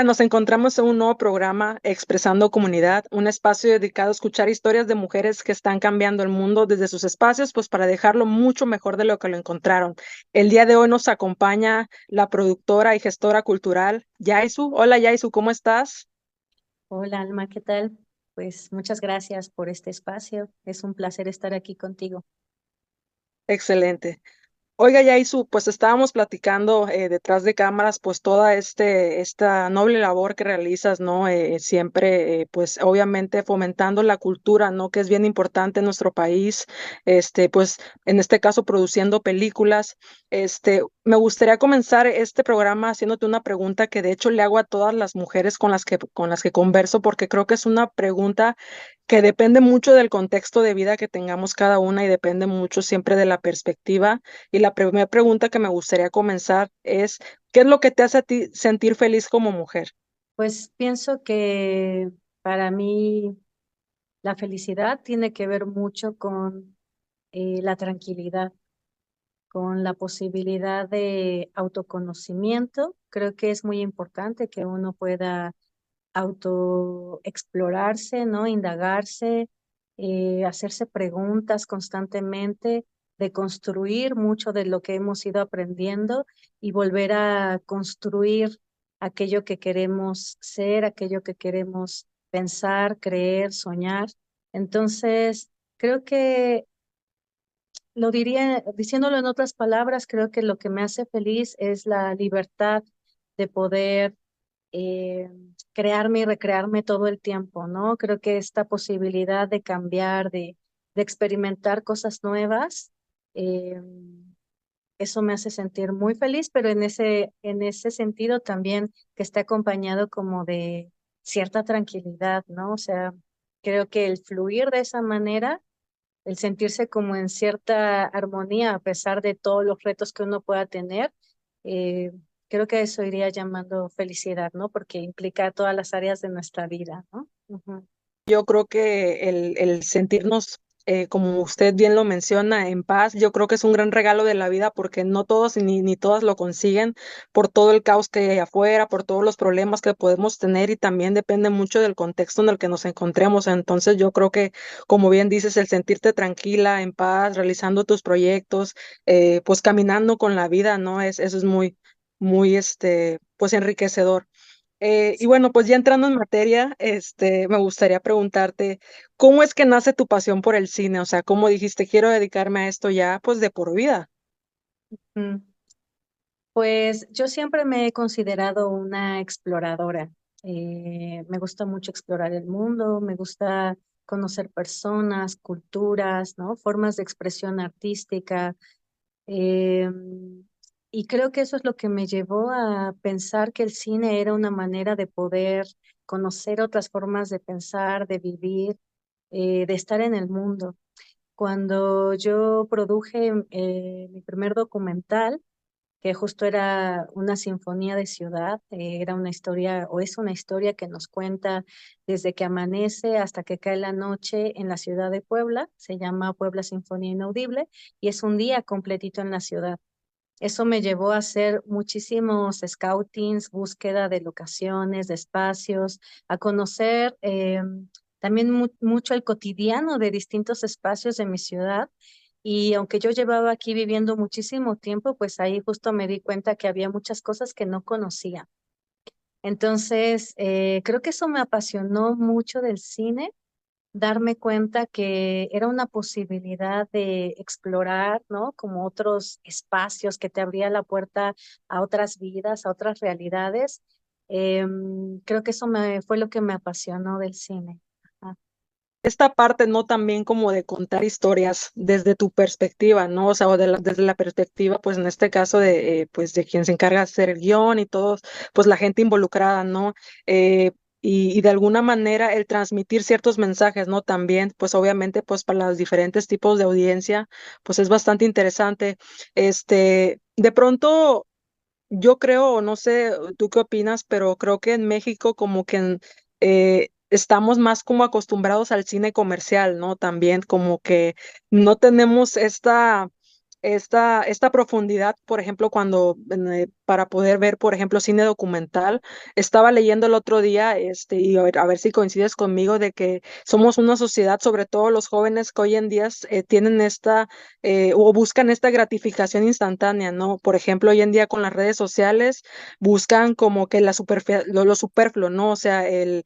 nos encontramos en un nuevo programa, Expresando Comunidad, un espacio dedicado a escuchar historias de mujeres que están cambiando el mundo desde sus espacios, pues para dejarlo mucho mejor de lo que lo encontraron. El día de hoy nos acompaña la productora y gestora cultural, Yaisu. Hola Yaisu, ¿cómo estás? Hola Alma, ¿qué tal? Pues muchas gracias por este espacio. Es un placer estar aquí contigo. Excelente. Oiga, Yaisu, pues estábamos platicando detrás de cámaras, pues toda esta noble labor que realizas, ¿no? Siempre, pues obviamente fomentando la cultura, ¿no? Que es bien importante en nuestro país, pues en este caso produciendo películas. Me gustaría comenzar este programa haciéndote una pregunta que de hecho le hago a todas las mujeres con las que converso, porque creo que es una pregunta que depende mucho del contexto de vida que tengamos cada una y depende mucho siempre de la perspectiva. Y la primera pregunta que me gustaría comenzar es, ¿qué es lo que te hace a ti sentir feliz como mujer? Pues pienso que para mí la felicidad tiene que ver mucho con la tranquilidad, con la posibilidad de autoconocimiento. Creo que es muy importante que uno pueda autoexplorarse, ¿no? Indagarse, hacerse preguntas constantemente, de construir mucho de lo que hemos ido aprendiendo y volver a construir aquello que queremos ser, aquello que queremos pensar, creer, soñar. Entonces, creo que lo diría, diciéndolo en otras palabras, creo que lo que me hace feliz es la libertad de poder eh, crearme y recrearme todo el tiempo, ¿no? Creo que esta posibilidad de cambiar, de experimentar cosas nuevas, eh, eso me hace sentir muy feliz, pero en ese sentido también que esté acompañado como de cierta tranquilidad, ¿no? O sea, creo que el fluir de esa manera, el sentirse como en cierta armonía a pesar de todos los retos que uno pueda tener, eh, creo que eso iría llamando felicidad, ¿no? Porque implica todas las áreas de nuestra vida, ¿no? Ujú. Yo creo que el sentirnos, como usted bien lo menciona, en paz, yo creo que es un gran regalo de la vida porque no todos ni todas lo consiguen por todo el caos que hay afuera, por todos los problemas que podemos tener y también depende mucho del contexto en el que nos encontremos. Entonces yo creo que, como bien dices, el sentirte tranquila, en paz, realizando tus proyectos, pues caminando con la vida, ¿no? Eso es muy, pues enriquecedor. Y bueno, pues ya entrando en materia, me gustaría preguntarte, ¿cómo es que nace tu pasión por el cine? O sea, ¿cómo dijiste, quiero dedicarme a esto ya, pues de por vida? Mm. Pues yo siempre me he considerado una exploradora. Me gusta mucho explorar el mundo, me gusta conocer personas, culturas, ¿no? Formas de expresión artística. Eh, y creo que eso es lo que me llevó a pensar que el cine era una manera de poder conocer otras formas de pensar, de vivir, de estar en el mundo. Cuando yo produje mi primer documental, que justo era una sinfonía de ciudad, era una historia o es una historia que nos cuenta desde que amanece hasta que cae la noche en la ciudad de Puebla, se llama Puebla Sinfonía Inaudible y es un día completito en la ciudad. Eso me llevó a hacer muchísimos scoutings, búsqueda de locaciones, de espacios, a conocer también mucho el cotidiano de distintos espacios de mi ciudad. Y aunque yo llevaba aquí viviendo muchísimo tiempo, pues ahí justo me di cuenta que había muchas cosas que no conocía. Entonces, creo que eso me apasionó mucho del cine, darme cuenta que era una posibilidad de explorar, ¿no? Como otros espacios que te abría la puerta a otras vidas, a otras realidades. Creo que eso fue lo que me apasionó del cine. Ajá. Esta parte, ¿no? También como de contar historias desde tu perspectiva, ¿no? O sea, desde la perspectiva, pues en este caso pues de quien se encarga de hacer el guión y todos, pues la gente involucrada, ¿no? Y de alguna manera el transmitir ciertos mensajes, ¿no? También, pues obviamente, pues para los diferentes tipos de audiencia, pues es bastante interesante. De pronto, yo creo, o no sé, tú qué opinas, pero creo que en México como que estamos más como acostumbrados al cine comercial, ¿no? También como que no tenemos esta profundidad, por ejemplo, para poder ver, por ejemplo, cine documental, estaba leyendo el otro día, y a ver si coincides conmigo, de que somos una sociedad, sobre todo los jóvenes que hoy en día tienen o buscan esta gratificación instantánea, ¿no? Por ejemplo, hoy en día con las redes sociales buscan como que lo superfluo, ¿no? O sea, el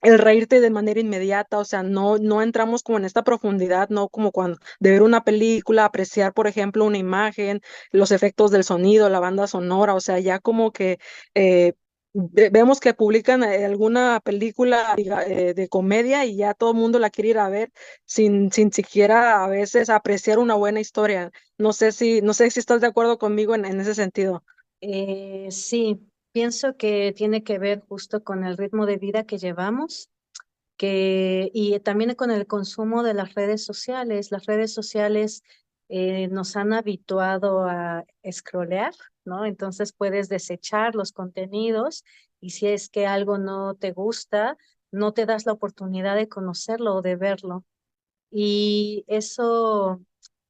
el reírte de manera inmediata, o sea, no entramos como en esta profundidad, no como cuando de ver una película, apreciar, por ejemplo, una imagen, los efectos del sonido, la banda sonora, o sea, ya como que eh, vemos que publican alguna película de comedia y ya todo el mundo la quiere ir a ver sin siquiera a veces apreciar una buena historia. No sé si estás de acuerdo conmigo en ese sentido. Sí, pienso que tiene que ver justo con el ritmo de vida que llevamos, y también con el consumo de las redes sociales. Las redes sociales nos han habituado a scrollear, ¿no? Entonces puedes desechar los contenidos y si es que algo no te gusta, no te das la oportunidad de conocerlo o de verlo. Y eso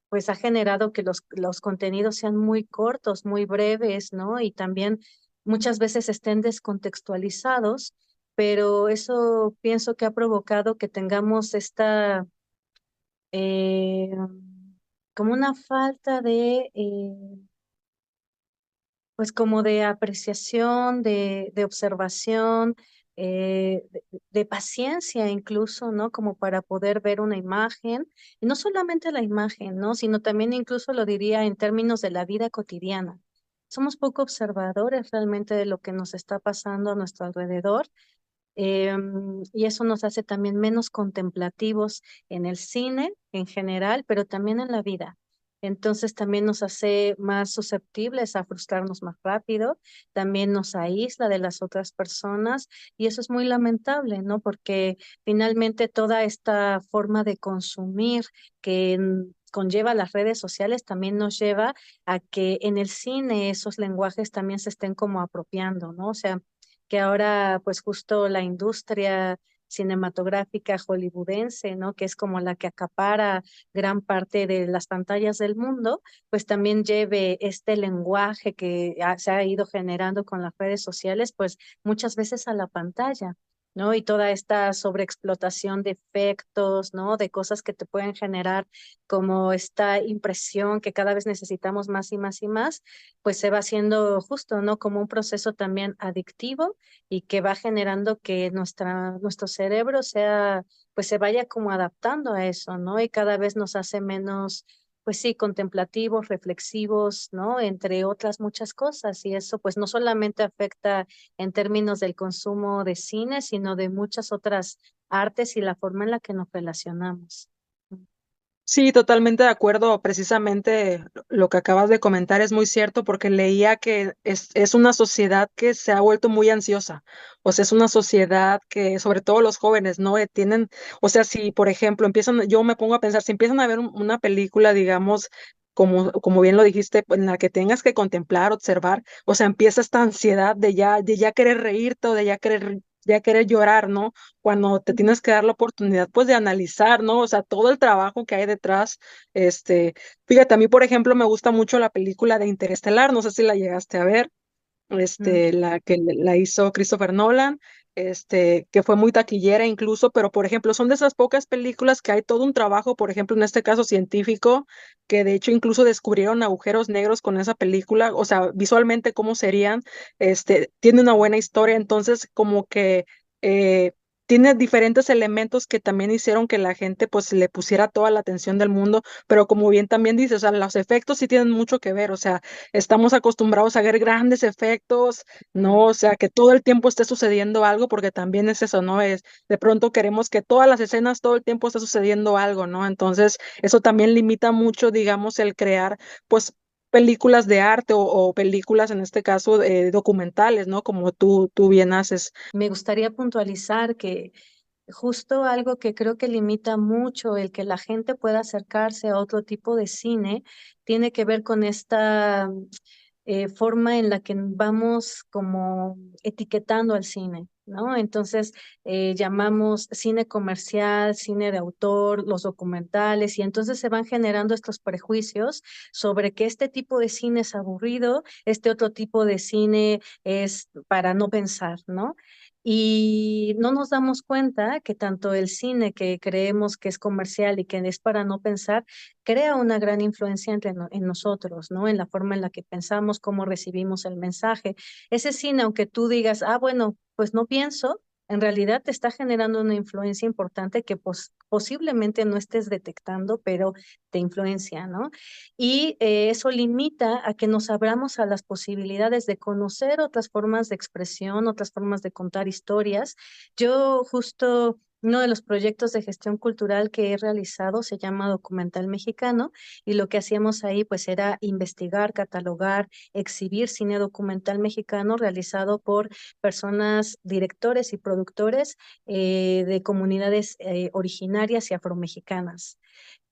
pues ha generado que los contenidos sean muy cortos, muy breves, ¿no? Y también muchas veces estén descontextualizados, pero eso pienso que ha provocado que tengamos esta, eh, como una falta pues como de apreciación, de observación, de paciencia incluso, ¿no? Como para poder ver una imagen, y no solamente la imagen, ¿no? Sino también incluso lo diría en términos de la vida cotidiana. Somos poco observadores realmente de lo que nos está pasando a nuestro alrededor, y eso nos hace también menos contemplativos en el cine en general, pero también en la vida. Entonces también nos hace más susceptibles a frustrarnos más rápido, también nos aísla de las otras personas y eso es muy lamentable, ¿no? Porque finalmente toda esta forma de consumir que conlleva las redes sociales también nos lleva a que en el cine esos lenguajes también se estén como apropiando, ¿no? O sea, que ahora pues justo la industria cinematográfica hollywoodense, ¿no? Que es como la que acapara gran parte de las pantallas del mundo, pues también lleve este lenguaje que se ha ido generando con las redes sociales, pues muchas veces a la pantalla. ¿No? Y toda esta sobreexplotación de efectos, ¿no? De cosas que te pueden generar como esta impresión que cada vez necesitamos más y más y más, pues se va haciendo justo, ¿no? Como un proceso también adictivo y que va generando que nuestro cerebro sea, pues se vaya como adaptando a eso, ¿no? Y cada vez nos hace menos, pues sí, contemplativos, reflexivos, ¿no? Entre otras muchas cosas. Y eso pues no solamente afecta en términos del consumo de cine, sino de muchas otras artes y la forma en la que nos relacionamos. Sí, totalmente de acuerdo. Precisamente lo que acabas de comentar es muy cierto porque leía que es una sociedad que se ha vuelto muy ansiosa. O sea, es una sociedad que, sobre todo los jóvenes, ¿no? O sea, si por ejemplo yo me pongo a pensar, si empiezan a ver una película, digamos, como bien lo dijiste, en la que tengas que contemplar, observar, o sea, empieza esta ansiedad de ya querer reírte o de ya querer llorar, ¿no? Cuando te tienes que dar la oportunidad, pues, de analizar, ¿no? O sea, todo el trabajo que hay detrás. Fíjate, a mí, por ejemplo, me gusta mucho la película de Interestelar, no sé si la llegaste a ver, Mm. la que la hizo Christopher Nolan, que fue muy taquillera incluso, pero por ejemplo, son de esas pocas películas que hay todo un trabajo, por ejemplo, en este caso científico, que de hecho incluso descubrieron agujeros negros con esa película, o sea, visualmente cómo serían, tiene una buena historia, entonces como que eh, tiene diferentes elementos que también hicieron que la gente pues le pusiera toda la atención del mundo, pero como bien también dices, o sea, los efectos sí tienen mucho que ver, o sea, estamos acostumbrados a ver grandes efectos, ¿no? O sea, que todo el tiempo esté sucediendo algo, porque también es eso, ¿no? De pronto queremos que todas las escenas, todo el tiempo esté sucediendo algo, ¿no? Entonces, eso también limita mucho, digamos, el crear, pues, películas de arte o películas, en este caso, documentales, ¿no? Como tú bien haces. Me gustaría puntualizar que justo algo que creo que limita mucho el que la gente pueda acercarse a otro tipo de cine tiene que ver con esta forma en la que vamos como etiquetando al cine. ¿no? Entonces, llamamos cine comercial, cine de autor, los documentales, y entonces se van generando estos prejuicios sobre que este tipo de cine es aburrido, este otro tipo de cine es para no pensar, ¿no? Y no nos damos cuenta que tanto el cine que creemos que es comercial y que es para no pensar, crea una gran influencia en nosotros, ¿no? En la forma en la que pensamos, cómo recibimos el mensaje. Ese cine, aunque tú digas, ah, bueno, pues no pienso, en realidad te está generando una influencia importante que posiblemente no estés detectando, pero te influencia, ¿no? Y eso limita a que nos abramos a las posibilidades de conocer otras formas de expresión, otras formas de contar historias. Yo justo... Uno de los proyectos de gestión cultural que he realizado se llama Documental Mexicano, y lo que hacíamos ahí pues era investigar, catalogar, exhibir cine documental mexicano realizado por personas, directores y productores de comunidades originarias y afromexicanas.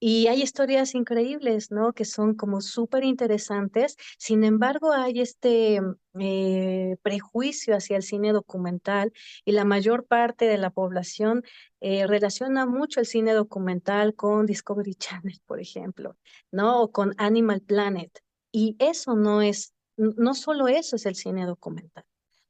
Y hay historias increíbles, ¿no? Que son como súper interesantes. Sin embargo, hay este prejuicio hacia el cine documental, y la mayor parte de la población relaciona mucho el cine documental con Discovery Channel, por ejemplo, ¿no? O con Animal Planet. Y eso no es, no solo eso es el cine documental.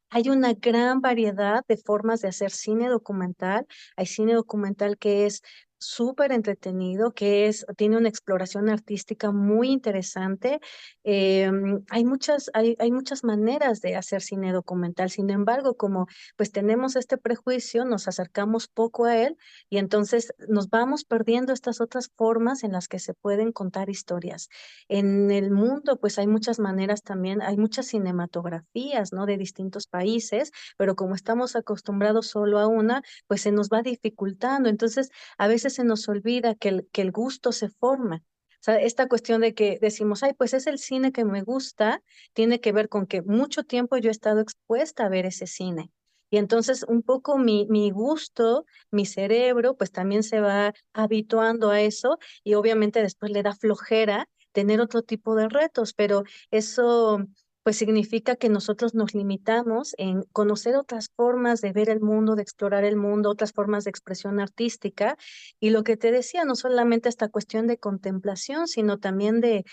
Hay una gran variedad de formas de hacer cine documental. Hay cine documental que es súper entretenido, tiene una exploración artística muy interesante. Hay muchas maneras de hacer cine documental. Sin embargo, como pues tenemos este prejuicio, nos acercamos poco a él, y entonces nos vamos perdiendo estas otras formas en las que se pueden contar historias. En el mundo, pues hay muchas maneras también, hay muchas cinematografías, ¿no? De distintos países, pero como estamos acostumbrados solo a una, pues se nos va dificultando. Entonces, a veces se nos olvida que el gusto se forma. O sea, esta cuestión de que decimos, ay, pues es el cine que me gusta, tiene que ver con que mucho tiempo yo he estado expuesta a ver ese cine. Y entonces un poco mi gusto, mi cerebro, pues también se va habituando a eso, y obviamente después le da flojera tener otro tipo de retos, pero eso pues significa que nosotros nos limitamos en conocer otras formas de ver el mundo, de explorar el mundo, otras formas de expresión artística. Y lo que te decía, no solamente esta cuestión de contemplación, sino también de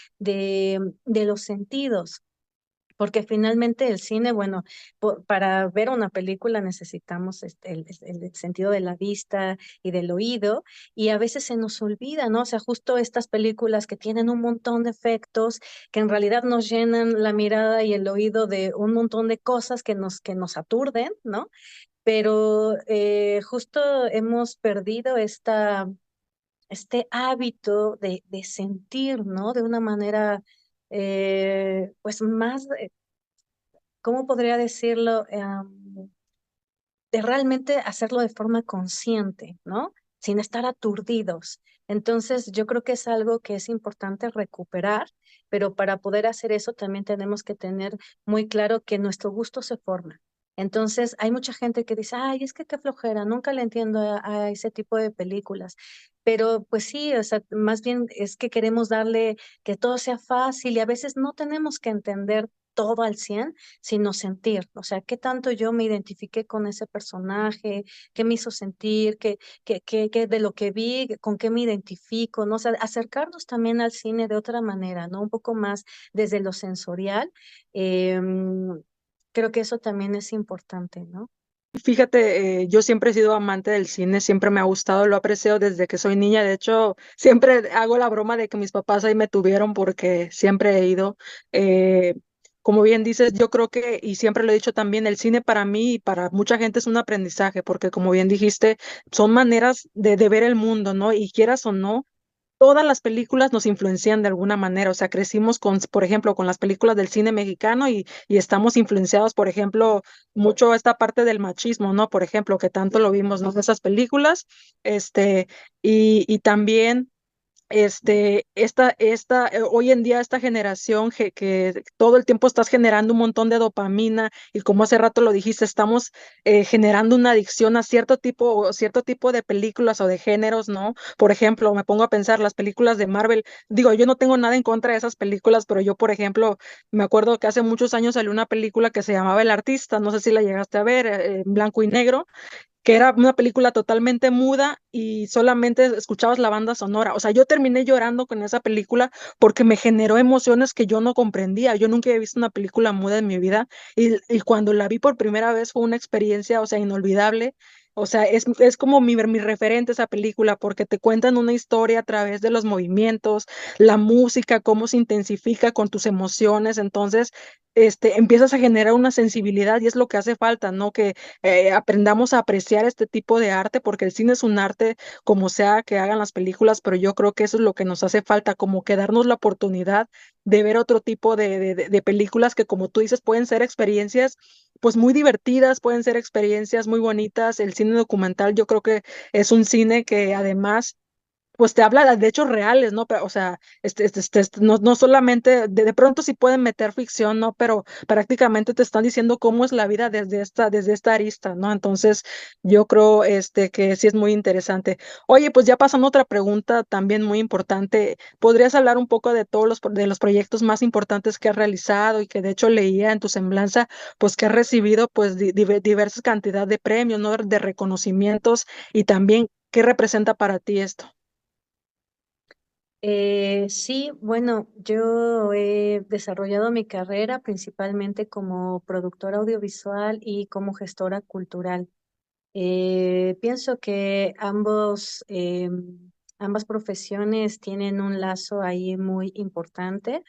los sentidos. Porque finalmente el cine, bueno, para ver una película necesitamos el sentido de la vista y del oído, y a veces se nos olvida, ¿no? O sea, justo estas películas que tienen un montón de efectos, que en realidad nos llenan la mirada y el oído de un montón de cosas que nos aturden, ¿no? Pero justo hemos perdido este hábito de sentir, ¿no? De una manera pues más ¿cómo podría decirlo? De realmente hacerlo de forma consciente, ¿no? Sin estar aturdidos. Entonces, yo creo que es algo que es importante recuperar, pero para poder hacer eso también tenemos que tener muy claro que nuestro gusto se forma. Entonces, hay mucha gente que dice, ay, es que qué flojera, nunca le entiendo a ese tipo de películas. Pero pues sí, o sea, más bien es que queremos darle que todo sea fácil, y a veces no tenemos que entender todo al 100, sino sentir. O sea, qué tanto yo me identifiqué con ese personaje, qué me hizo sentir, qué de lo que vi, con qué me identifico, ¿no? O sea, acercarnos también al cine de otra manera, ¿no? Un poco más desde lo sensorial. Creo que eso también es importante, ¿no? Fíjate, yo siempre he sido amante del cine, siempre me ha gustado, lo aprecio desde que soy niña. De hecho, siempre hago la broma de que mis papás ahí me tuvieron porque siempre he ido. Eh, Como bien dices, yo creo que, y siempre lo he dicho también, el cine para mí y para mucha gente es un aprendizaje, porque como bien dijiste, son maneras de ver el mundo, ¿no? Y quieras o no, todas las películas nos influencian de alguna manera. O sea, crecimos con, por ejemplo, con las películas del cine mexicano y estamos influenciados, por ejemplo, mucho esta parte del machismo, ¿no? Por ejemplo, que tanto lo vimos, ¿no? En esas películas, y también hoy en día esta generación que todo el tiempo estás generando un montón de dopamina y como hace rato lo dijiste, estamos generando una adicción a cierto tipo de películas o de géneros, ¿no? Por ejemplo, me pongo a pensar las películas de Marvel. Digo, yo no tengo nada en contra de esas películas, pero yo, por ejemplo, me acuerdo que hace muchos años salió una película que se llamaba El Artista, no sé si la llegaste a ver, en blanco y negro, que era una película totalmente muda y solamente escuchabas la banda sonora. O sea, yo terminé llorando con esa película porque me generó emociones que yo no comprendía. Yo nunca había visto una película muda en mi vida y cuando la vi por primera vez fue una experiencia, o sea, inolvidable. O sea, es como mi referente esa película porque te cuentan una historia a través de los movimientos, la música, cómo se intensifica con tus emociones. Entonces, empiezas a generar una sensibilidad y es lo que hace falta, ¿no? Que aprendamos a apreciar este tipo de arte, porque el cine es un arte, como sea que hagan las películas, pero yo creo que eso es lo que nos hace falta, como que darnos la oportunidad de ver otro tipo de películas que, como tú dices, pueden ser experiencias pues muy divertidas, pueden ser experiencias muy bonitas. El cine documental yo creo que es un cine que además pues te habla de hechos reales, ¿no? Pero, o sea, no solamente, de pronto sí pueden meter ficción, ¿no? Pero prácticamente te están diciendo cómo es la vida desde esta arista, ¿no? Entonces, yo creo, que sí es muy interesante. Oye, pues ya pasando a otra pregunta también muy importante, ¿podrías hablar un poco de de los proyectos más importantes que has realizado y que de hecho leía en tu semblanza, pues que has recibido, pues, diversas cantidad de premios, ¿no? De reconocimientos y también, ¿qué representa para ti esto? Sí, bueno, yo he desarrollado mi carrera principalmente como productora audiovisual y como gestora cultural. Pienso que ambas profesiones tienen un lazo ahí muy importante,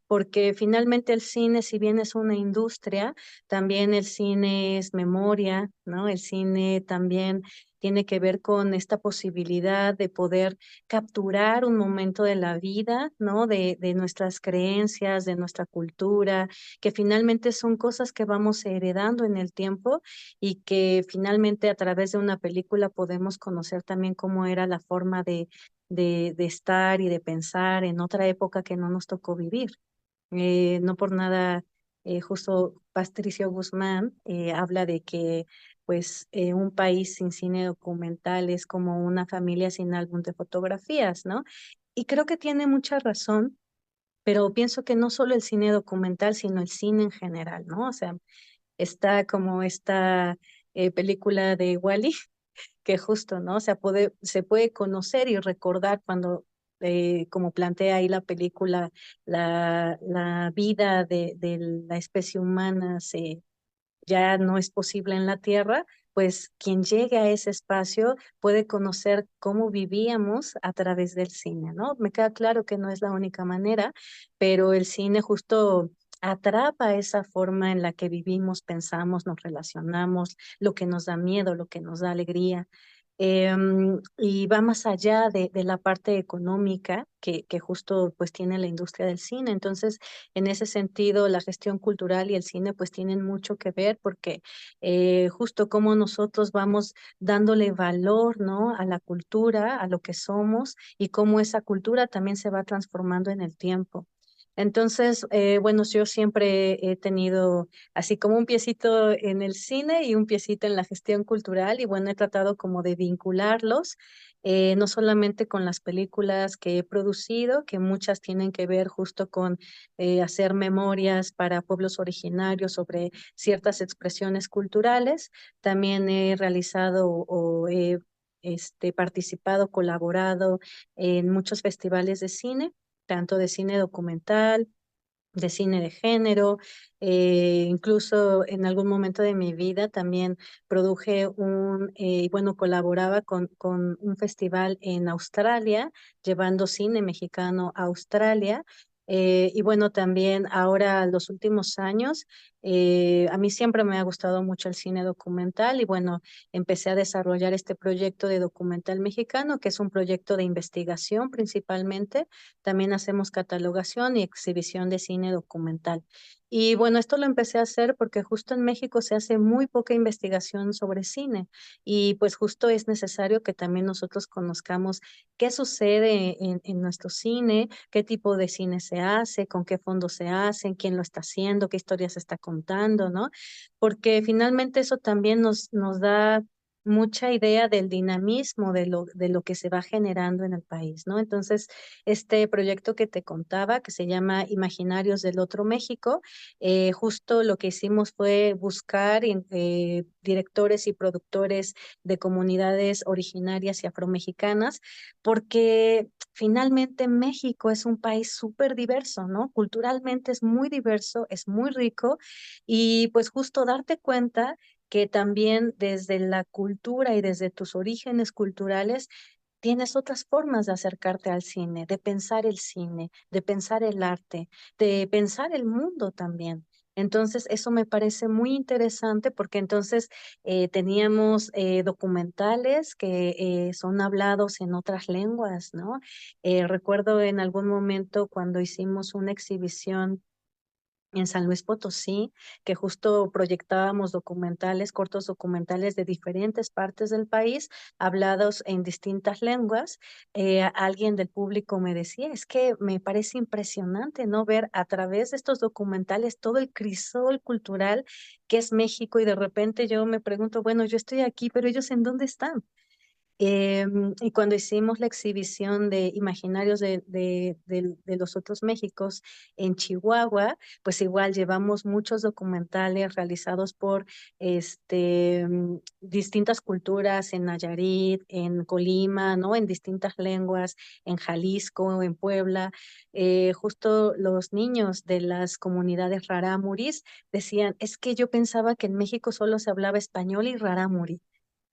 porque finalmente el cine, si bien es una industria, también el cine es memoria, ¿no? El cine también tiene que ver con esta posibilidad de poder capturar un momento de la vida, ¿no? De nuestras creencias, de nuestra cultura, que finalmente son cosas que vamos heredando en el tiempo y que finalmente a través de una película podemos conocer también cómo era la forma de estar y de pensar en otra época que no nos tocó vivir. No por nada, justo Patricio Guzmán habla de que pues un país sin cine documental es como una familia sin álbum de fotografías, ¿no? Y creo que tiene mucha razón, pero pienso que no solo el cine documental, sino el cine en general, ¿no? O sea, está como esta película de Wally, que justo, ¿no? O sea, se puede conocer y recordar cuando, como plantea ahí la película, la vida de la especie humana ya no es posible en la Tierra, pues quien llegue a ese espacio puede conocer cómo vivíamos a través del cine, ¿no? Me queda claro que no es la única manera, pero el cine justo atrapa esa forma en la que vivimos, pensamos, nos relacionamos, lo que nos da miedo, lo que nos da alegría. Y va más allá de la parte económica que justo pues tiene la industria del cine. Entonces, en ese sentido, la gestión cultural y el cine pues tienen mucho que ver porque justo como nosotros vamos dándole valor, ¿no? A la cultura, a lo que somos y cómo esa cultura también se va transformando en el tiempo. Entonces, bueno, yo siempre he tenido así como un piecito en el cine y un piecito en la gestión cultural y bueno, he tratado como de vincularlos, no solamente con las películas que he producido, que muchas tienen que ver justo con hacer memorias para pueblos originarios sobre ciertas expresiones culturales. También he realizado o he participado, colaborado en muchos festivales de cine, tanto de cine documental, de cine de género, incluso en algún momento de mi vida también produje bueno, colaboraba con un festival en Australia, llevando cine mexicano a Australia. Y bueno, también ahora los últimos años, a mí siempre me ha gustado mucho el cine documental y bueno, empecé a desarrollar este proyecto de documental mexicano, que es un proyecto de investigación principalmente. También hacemos catalogación y exhibición de cine documental. Y bueno, esto lo empecé a hacer porque justo en México se hace muy poca investigación sobre cine y pues justo es necesario que también nosotros conozcamos qué sucede en nuestro cine, qué tipo de cine se hace, con qué fondos se hacen, quién lo está haciendo, qué historia se está contando, ¿no? Porque finalmente eso también nos da mucha idea del dinamismo de lo que se va generando en el país, ¿no? Entonces, este proyecto que te contaba, que se llama Imaginarios del Otro México, justo lo que hicimos fue buscar directores y productores de comunidades originarias y afromexicanas, porque finalmente México es un país súper diverso, ¿no? Culturalmente es muy diverso, es muy rico y pues justo darte cuenta que también desde la cultura y desde tus orígenes culturales tienes otras formas de acercarte al cine, de pensar el cine, de pensar el arte, de pensar el mundo también. Entonces, eso me parece muy interesante porque entonces teníamos documentales que son hablados en otras lenguas, ¿no? Recuerdo en algún momento cuando hicimos una exhibición en San Luis Potosí, que justo proyectábamos documentales, cortos documentales de diferentes partes del país, hablados en distintas lenguas. Alguien del público me decía, es que me parece impresionante, ¿no? Ver a través de estos documentales todo el crisol cultural que es México y de repente yo me pregunto, bueno, yo estoy aquí, pero ellos ¿en dónde están? Y cuando hicimos la exhibición de imaginarios de los otros Méxicos en Chihuahua, pues igual llevamos muchos documentales realizados por distintas culturas en Nayarit, en Colima, ¿no? En distintas lenguas, en Jalisco, en Puebla. Justo los niños de las comunidades rarámuris decían, es que yo pensaba que en México solo se hablaba español y rarámuri.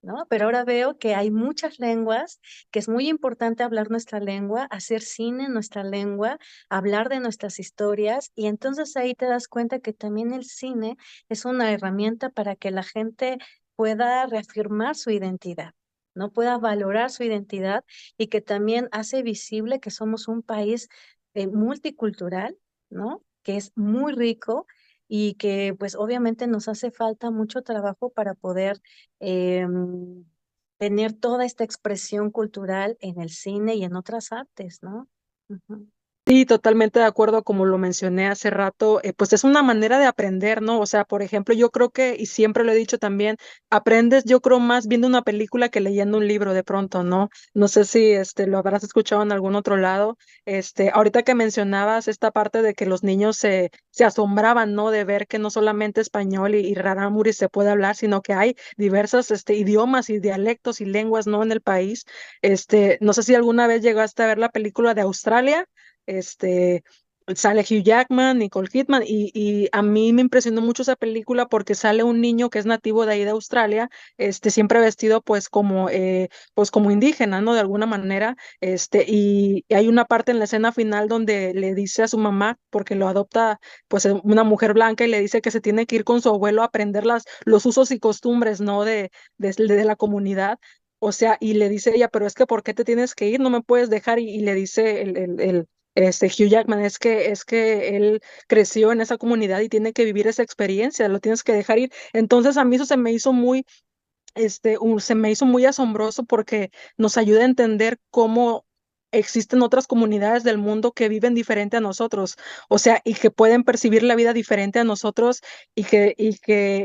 ¿No? Pero ahora veo que hay muchas lenguas, que es muy importante hablar nuestra lengua, hacer cine en nuestra lengua, hablar de nuestras historias, y entonces ahí te das cuenta que también el cine es una herramienta para que la gente pueda reafirmar su identidad, ¿no? Pueda valorar su identidad y que también hace visible que somos un país multicultural, ¿no? Que es muy rico y que pues obviamente nos hace falta mucho trabajo para poder tener toda esta expresión cultural en el cine y en otras artes, ¿no? Ujú. Sí, totalmente de acuerdo, como lo mencioné hace rato, pues es una manera de aprender, ¿no? O sea, por ejemplo, yo creo que, y siempre lo he dicho también, aprendes, yo creo, más viendo una película que leyendo un libro de pronto, ¿no? No sé si lo habrás escuchado en algún otro lado. Ahorita que mencionabas esta parte de que los niños se asombraban, ¿no? De ver que no solamente español y rarámuri se puede hablar, sino que hay diversos idiomas y dialectos y lenguas, ¿no? En el país. No sé si alguna vez llegaste a ver la película de Australia. este, Sale Hugh Jackman, Nicole Kidman, y a mí me impresionó mucho esa película porque sale un niño que es nativo de ahí de Australia, siempre vestido pues como indígena, ¿no? De alguna manera, y hay una parte en la escena final donde le dice a su mamá, porque lo adopta pues una mujer blanca y le dice que se tiene que ir con su abuelo a aprender los usos y costumbres, ¿no? De la comunidad. O sea, y le dice ella, pero es que ¿por qué te tienes que ir? No me puedes dejar. Y le dice Hugh Jackman, es que él creció en esa comunidad y tiene que vivir esa experiencia, lo tienes que dejar ir. Entonces a mí eso se me hizo muy asombroso porque nos ayuda a entender cómo existen otras comunidades del mundo que viven diferente a nosotros, o sea, y que pueden percibir la vida diferente a nosotros y que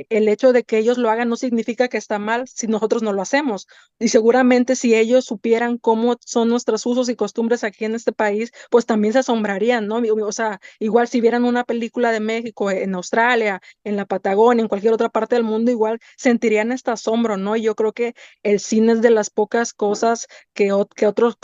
el hecho de que ellos lo hagan no significa que está mal si nosotros no lo hacemos. Y seguramente si ellos supieran cómo son nuestros usos y costumbres aquí en este país, pues también se asombrarían, ¿no? O sea, igual si vieran una película de México en Australia, en la Patagonia, en cualquier otra parte del mundo, igual sentirían este asombro, ¿no? Y yo creo que el cine es de las pocas cosas que otros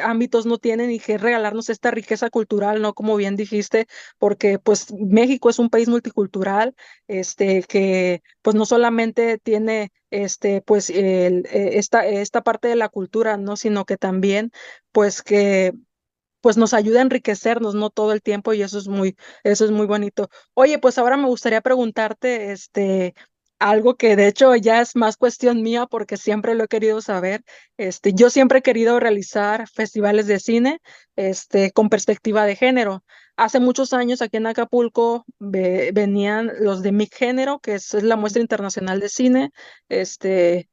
ámbitos no tienen y que es regalarnos esta riqueza cultural, ¿no? Como bien dijiste, porque pues México es un país multicultural, que pues no solamente tiene pues esta parte de la cultura, ¿no? Sino que también pues que pues nos ayuda a enriquecernos, ¿no? Todo el tiempo y eso es muy bonito. Oye, pues ahora me gustaría preguntarte, algo que de hecho ya es más cuestión mía porque siempre lo he querido saber. Yo siempre he querido realizar festivales de cine, con perspectiva de género. hace muchos años aquí en Acapulco venían los de Mi Género, que es la muestra internacional de cine, este,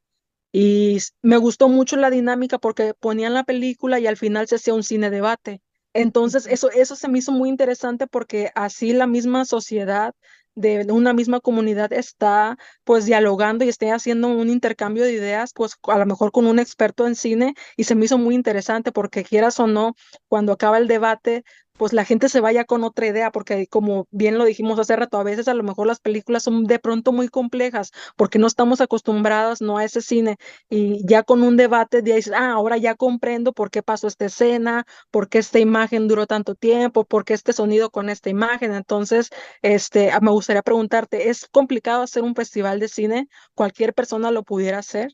y me gustó mucho la dinámica porque ponían la película y al final se hacía un cine debate. Entonces, Ujú. eso se me hizo muy interesante porque así la misma sociedad de una misma comunidad está pues dialogando y está haciendo un intercambio de ideas, pues a lo mejor con un experto en cine y se me hizo muy interesante porque quieras o no, cuando acaba el debate, pues la gente se vaya con otra idea, porque como bien lo dijimos hace rato, a veces a lo mejor las películas son de pronto muy complejas porque no estamos acostumbrados no a ese cine y ya con un debate ya dices, ah, ahora ya comprendo por qué pasó esta escena, por qué esta imagen duró tanto tiempo, por qué este sonido con esta imagen. Entonces, me gustaría preguntarte, ¿es complicado hacer un festival de cine? ¿Cualquier persona lo pudiera hacer?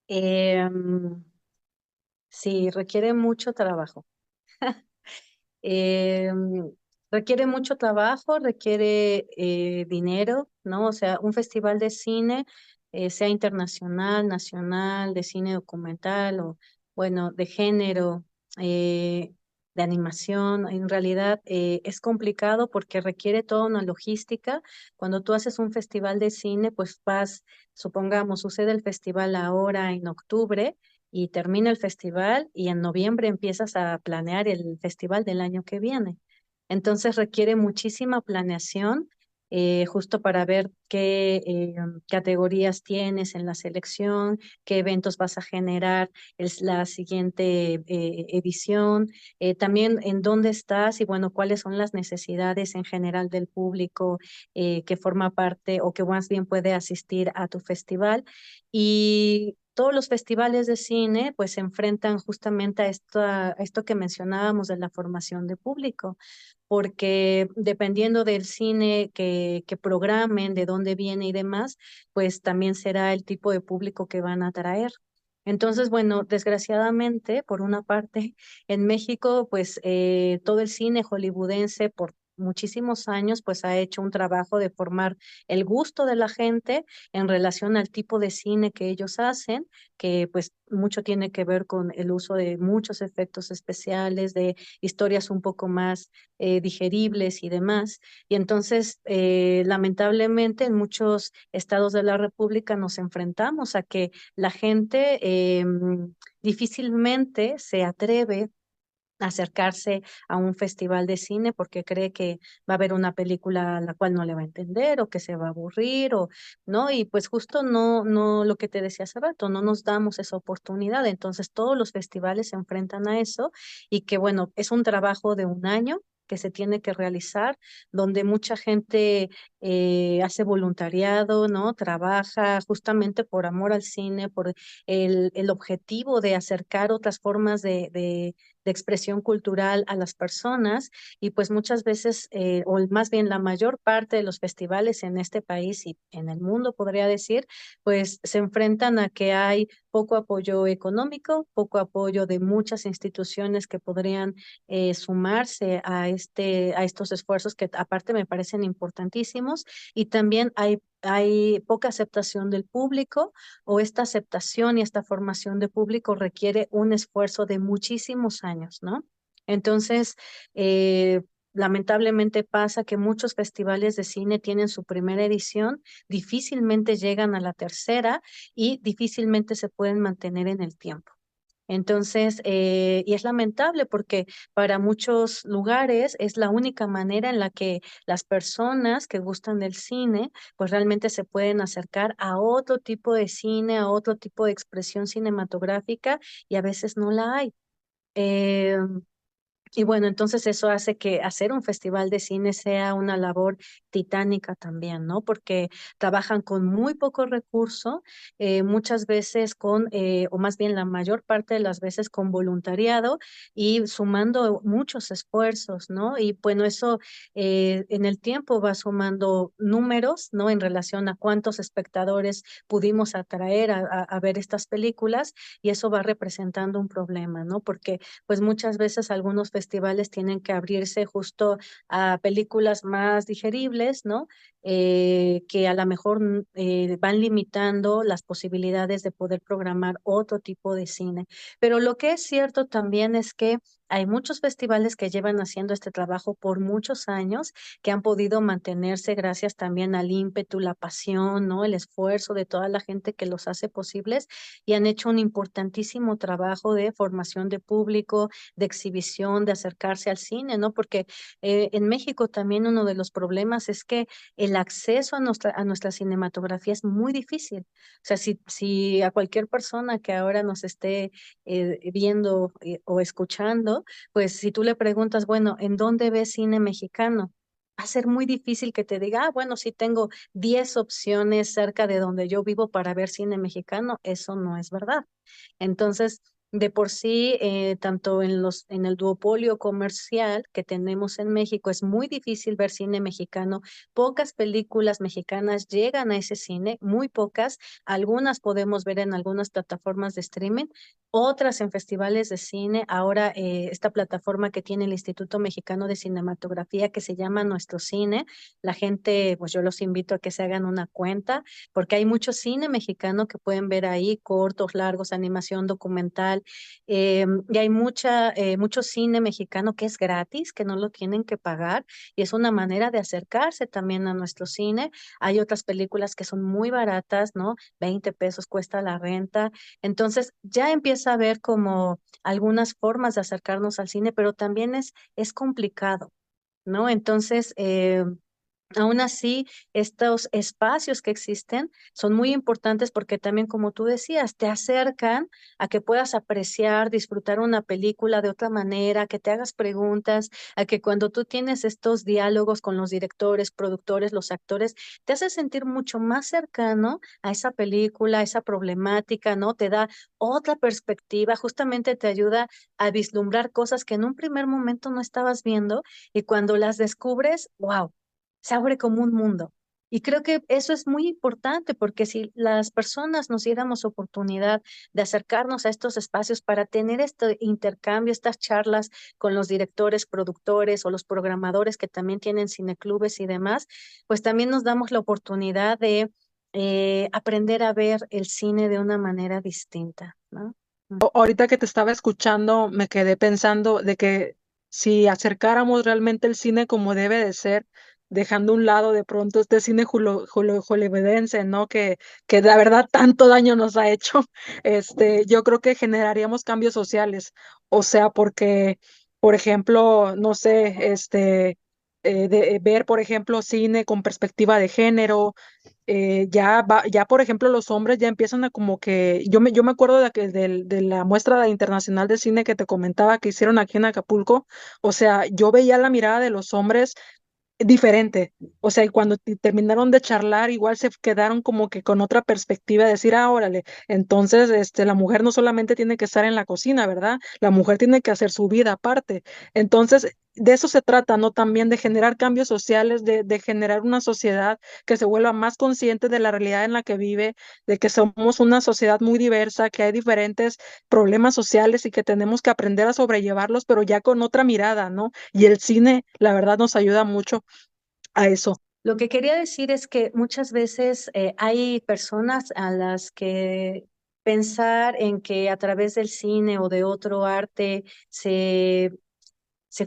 Em, sí, requiere mucho trabajo. Eh, Requiere mucho trabajo, requiere dinero, ¿no? O sea, un festival de cine, sea internacional, nacional, de cine documental o, bueno, de género, eh, de animación, en realidad es complicado porque requiere toda una logística. Cuando tú haces un festival de cine, pues vas, supongamos, sucede el festival ahora en octubre y termina el festival y en noviembre empiezas a planear el festival del año que viene. Entonces requiere muchísima planeación, justo para ver qué categorías tienes en la selección, qué eventos vas a generar es la siguiente edición, también en dónde estás y bueno, cuáles son las necesidades en general del público que forma parte o que más bien puede asistir a tu festival. Y todos los festivales de cine pues se enfrentan justamente a esto que mencionábamos de la formación de público, porque dependiendo del cine que programen, de dónde viene y demás, pues también será el tipo de público que van a atraer. Entonces, bueno, desgraciadamente, por una parte, en México, pues todo el cine hollywoodense por muchísimos años, pues ha hecho un trabajo de formar el gusto de la gente en relación al tipo de cine que ellos hacen, que pues mucho tiene que ver con el uso de muchos efectos especiales, de historias un poco más digeribles y demás. Y entonces, lamentablemente, en muchos estados de la República nos enfrentamos a que la gente difícilmente se atreve acercarse a un festival de cine porque cree que va a haber una película a la cual no le va a entender o que se va a aburrir o no, y pues justo no lo que te decía hace rato, no nos damos esa oportunidad. Entonces todos los festivales se enfrentan a eso y que bueno, es un trabajo de un año que se tiene que realizar, donde mucha gente hace voluntariado, ¿no? Trabaja justamente por amor al cine, por el objetivo de acercar otras formas de expresión cultural a las personas y pues muchas veces, o más bien la mayor parte de los festivales en este país y en el mundo, podría decir, pues se enfrentan a que hay poco apoyo económico, poco apoyo de muchas instituciones que podrían sumarse a a estos esfuerzos que aparte me parecen importantísimos y también hay poca aceptación del público o esta aceptación y esta formación de público requiere un esfuerzo de muchísimos años, ¿no? Entonces, lamentablemente pasa que muchos festivales de cine tienen su primera edición, difícilmente llegan a la tercera y difícilmente se pueden mantener en el tiempo. Entonces, y es lamentable porque para muchos lugares es la única manera en la que las personas que gustan del cine, pues realmente se pueden acercar a otro tipo de cine, a otro tipo de expresión cinematográfica y a veces no la hay. Eh, y bueno, entonces eso hace que hacer un festival de cine sea una labor titánica también, ¿no? Porque trabajan con muy poco recurso, muchas veces con, o más bien la mayor parte de las veces con voluntariado y sumando muchos esfuerzos, ¿no? Y bueno, eso en el tiempo va sumando números, ¿no? En relación a cuántos espectadores pudimos atraer a ver estas películas y eso va representando un problema, ¿no? Porque pues muchas veces algunos festivales tienen que abrirse justo a películas más digeribles, ¿no? Que a lo mejor van limitando las posibilidades de poder programar otro tipo de cine. Pero lo que es cierto también es que Hay muchos festivales que llevan haciendo este trabajo por muchos años, que han podido mantenerse gracias también al ímpetu, la pasión, ¿no? El esfuerzo de toda la gente que los hace posibles y han hecho un importantísimo trabajo de formación de público, de exhibición, de acercarse al cine, ¿no? Porque en México también uno de los problemas es que el acceso a nuestra cinematografía es muy difícil. O sea, si a cualquier persona que ahora nos esté viendo o escuchando, pues si tú le preguntas, bueno, ¿en dónde ves cine mexicano? Va a ser muy difícil que te diga, ah, bueno, sí tengo 10 opciones cerca de donde yo vivo para ver cine mexicano. Eso no es verdad. Entonces, de por sí, tanto en el duopolio comercial que tenemos en México, es muy difícil ver cine mexicano. Pocas películas mexicanas llegan a ese cine, muy pocas. Algunas podemos ver en algunas plataformas de streaming, otras en festivales de cine. Ahora, esta plataforma que tiene el Instituto Mexicano de Cinematografía, que se llama Nuestro Cine, la gente, pues yo los invito a que se hagan una cuenta porque hay mucho cine mexicano que pueden ver ahí, cortos, largos, animación documental, y hay mucho cine mexicano que es gratis, que no lo tienen que pagar, y es una manera de acercarse también a nuestro cine. Hay otras películas que son muy baratas, ¿no? 20 pesos cuesta la renta. Entonces ya empieza a haber como algunas formas de acercarnos al cine, pero también es complicado, ¿no? Entonces, aún así, estos espacios que existen son muy importantes porque también, como tú decías, te acercan a que puedas apreciar, disfrutar una película de otra manera, que te hagas preguntas, a que cuando tú tienes estos diálogos con los directores, productores, los actores, te hace sentir mucho más cercano a esa película, a esa problemática, ¿no? Te da otra perspectiva, justamente te ayuda a vislumbrar cosas que en un primer momento no estabas viendo y cuando las descubres, wow, se abre como un mundo. Y creo que eso es muy importante porque si las personas nos diéramos oportunidad de acercarnos a estos espacios para tener este intercambio, estas charlas con los directores, productores o los programadores que también tienen cineclubes y demás, pues también nos damos la oportunidad de aprender a ver el cine de una manera distinta, ¿no? Ahorita que te estaba escuchando, me quedé pensando de que si acercáramos realmente el cine como debe de ser, dejando a un lado de pronto este cine hollywoodense, ¿no? Que la verdad tanto daño nos ha hecho, yo creo que generaríamos cambios sociales. O sea, porque, por ejemplo, no sé, ver, por ejemplo, cine con perspectiva de género, ya por ejemplo los hombres ya empiezan a como que, yo me acuerdo de la muestra internacional de cine que te comentaba que hicieron aquí en Acapulco, o sea, yo veía la mirada de los hombres diferente. O sea, y cuando terminaron de charlar, igual se quedaron como que con otra perspectiva, de decir, ah, órale, entonces, la mujer no solamente tiene que estar en la cocina, ¿verdad? La mujer tiene que hacer su vida aparte. Entonces, de eso se trata, ¿no? También de generar cambios sociales, de generar una sociedad que se vuelva más consciente de la realidad en la que vive, de que somos una sociedad muy diversa, que hay diferentes problemas sociales y que tenemos que aprender a sobrellevarlos, pero ya con otra mirada, ¿no? Y el cine, la verdad, nos ayuda mucho a eso. Lo que quería decir es que muchas veces hay personas a las que pensar en que a través del cine o de otro arte se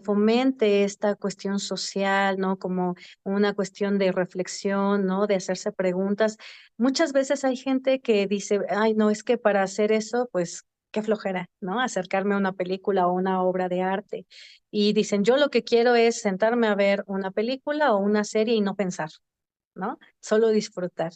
fomente esta cuestión social, ¿no? Como una cuestión de reflexión, ¿no? De hacerse preguntas. Muchas veces hay gente que dice, ay, no, es que para hacer eso, pues qué flojera, ¿no? Acercarme a una película o una obra de arte. Y dicen, yo lo que quiero es sentarme a ver una película o una serie y no pensar, ¿no? Solo disfrutar.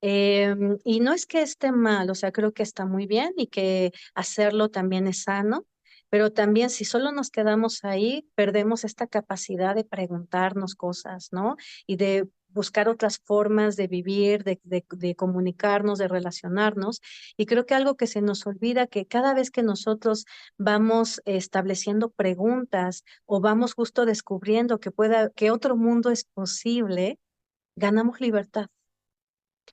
Y no es que esté mal, o sea, creo que está muy bien y que hacerlo también es sano, pero también si solo nos quedamos ahí, perdemos esta capacidad de preguntarnos cosas, ¿no? Y de buscar otras formas de vivir, de comunicarnos, de relacionarnos. Y creo que algo que se nos olvida, que cada vez que nosotros vamos estableciendo preguntas o vamos justo descubriendo que otro mundo es posible, ganamos libertad.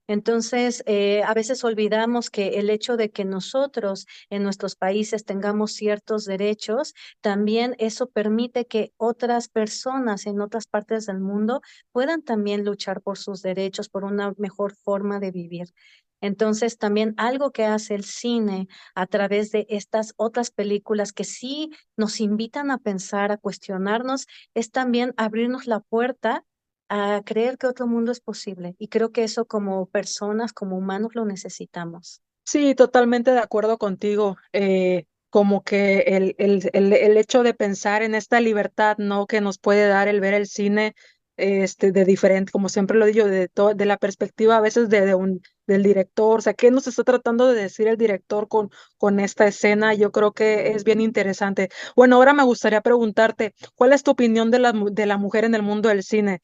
Entonces, a veces olvidamos que el hecho de que nosotros en nuestros países tengamos ciertos derechos, también eso permite que otras personas en otras partes del mundo puedan también luchar por sus derechos, por una mejor forma de vivir. Entonces, también algo que hace el cine a través de estas otras películas que sí nos invitan a pensar, a cuestionarnos, es también abrirnos la puerta a creer que otro mundo es posible. Y creo que eso como personas, como humanos, lo necesitamos. Sí, totalmente de acuerdo contigo. Como que el hecho de pensar en esta libertad, ¿no? Que nos puede dar el ver el cine, de diferente, como siempre lo digo, de la perspectiva a veces del director, o sea, ¿qué nos está tratando de decir el director con esta escena? Yo creo que es bien interesante. Bueno, ahora me gustaría preguntarte, ¿cuál es tu opinión de la mujer en el mundo del cine?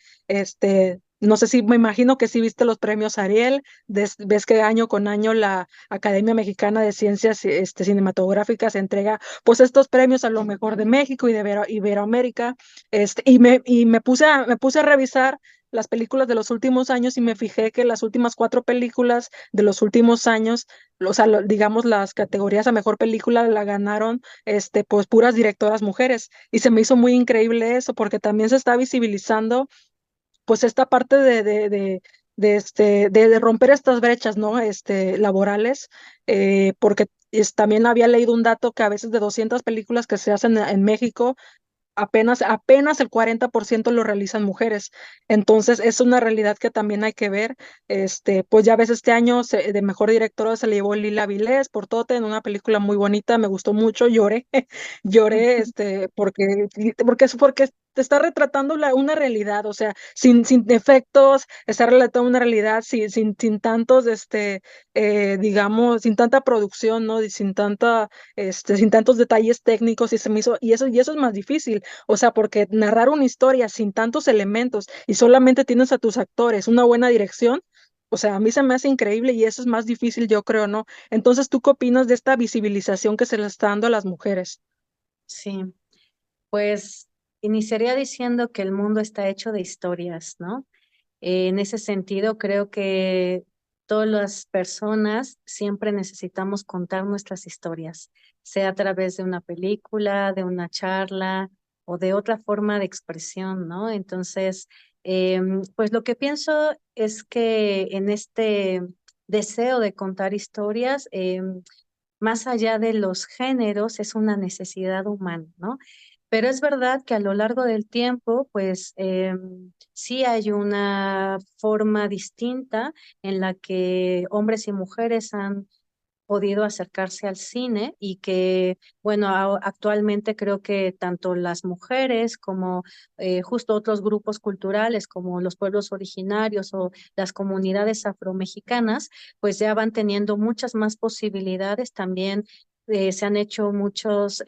No sé si, me imagino que sí viste los premios Ariel, ves que año con año la Academia Mexicana de Ciencias Cinematográficas entrega pues estos premios a lo mejor de México y de Iberoamérica, me puse a revisar las películas de los últimos años y me fijé que las últimas cuatro películas de los últimos años, o sea, digamos las categorías a mejor película la ganaron pues puras directoras mujeres y se me hizo muy increíble eso porque también se está visibilizando pues esta parte de romper estas brechas, ¿no? Laborales, porque también había leído un dato que a veces de 200 películas que se hacen en México, apenas el 40% lo realizan mujeres. Entonces, es una realidad que también hay que ver. Pues ya ves, este año de mejor directora se le llevó Lila Vilés por Tote en una película muy bonita, me gustó mucho, lloré, lloré, porque te está retratando una realidad, o sea, sin efectos, está relatando una realidad sin tantos, digamos, sin tanta producción, ¿no? Y sin tantos detalles técnicos, y se me hizo, y eso es más difícil. O sea, porque narrar una historia sin tantos elementos y solamente tienes a tus actores, una buena dirección, o sea, a mí se me hace increíble y eso es más difícil, yo creo, ¿no? Entonces, ¿tú qué opinas de esta visibilización que se le está dando a las mujeres? Sí, pues iniciaría diciendo que el mundo está hecho de historias, ¿no? En ese sentido, creo que todas las personas siempre necesitamos contar nuestras historias, sea a través de una película, de una charla o de otra forma de expresión, ¿no? Entonces, pues lo que pienso es que en este deseo de contar historias, más allá de los géneros, es una necesidad humana, ¿no? Pero es verdad que a lo largo del tiempo, pues sí hay una forma distinta en la que hombres y mujeres han podido acercarse al cine y que, bueno, actualmente creo que tanto las mujeres como justo otros grupos culturales como los pueblos originarios o las comunidades afromexicanas, pues ya van teniendo muchas más posibilidades. También se han hecho muchos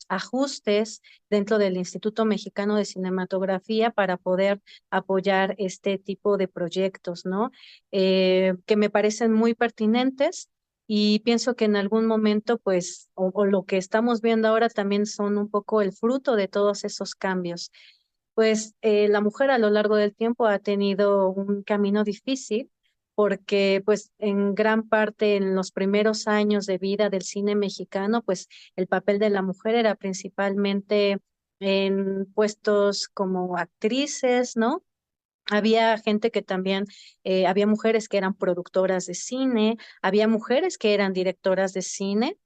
ajustes dentro del Instituto Mexicano de Cinematografía para poder apoyar este tipo de proyectos, ¿no? Que me parecen muy pertinentes y pienso que en algún momento, pues, o lo que estamos viendo ahora también son un poco el fruto de todos esos cambios. Pues la mujer a lo largo del tiempo ha tenido un camino difícil porque pues en gran parte en los primeros años de vida del cine mexicano, pues el papel de la mujer era principalmente en puestos como actrices, ¿no? Había gente que también, había mujeres que eran productoras de cine, había mujeres que eran directoras de cine,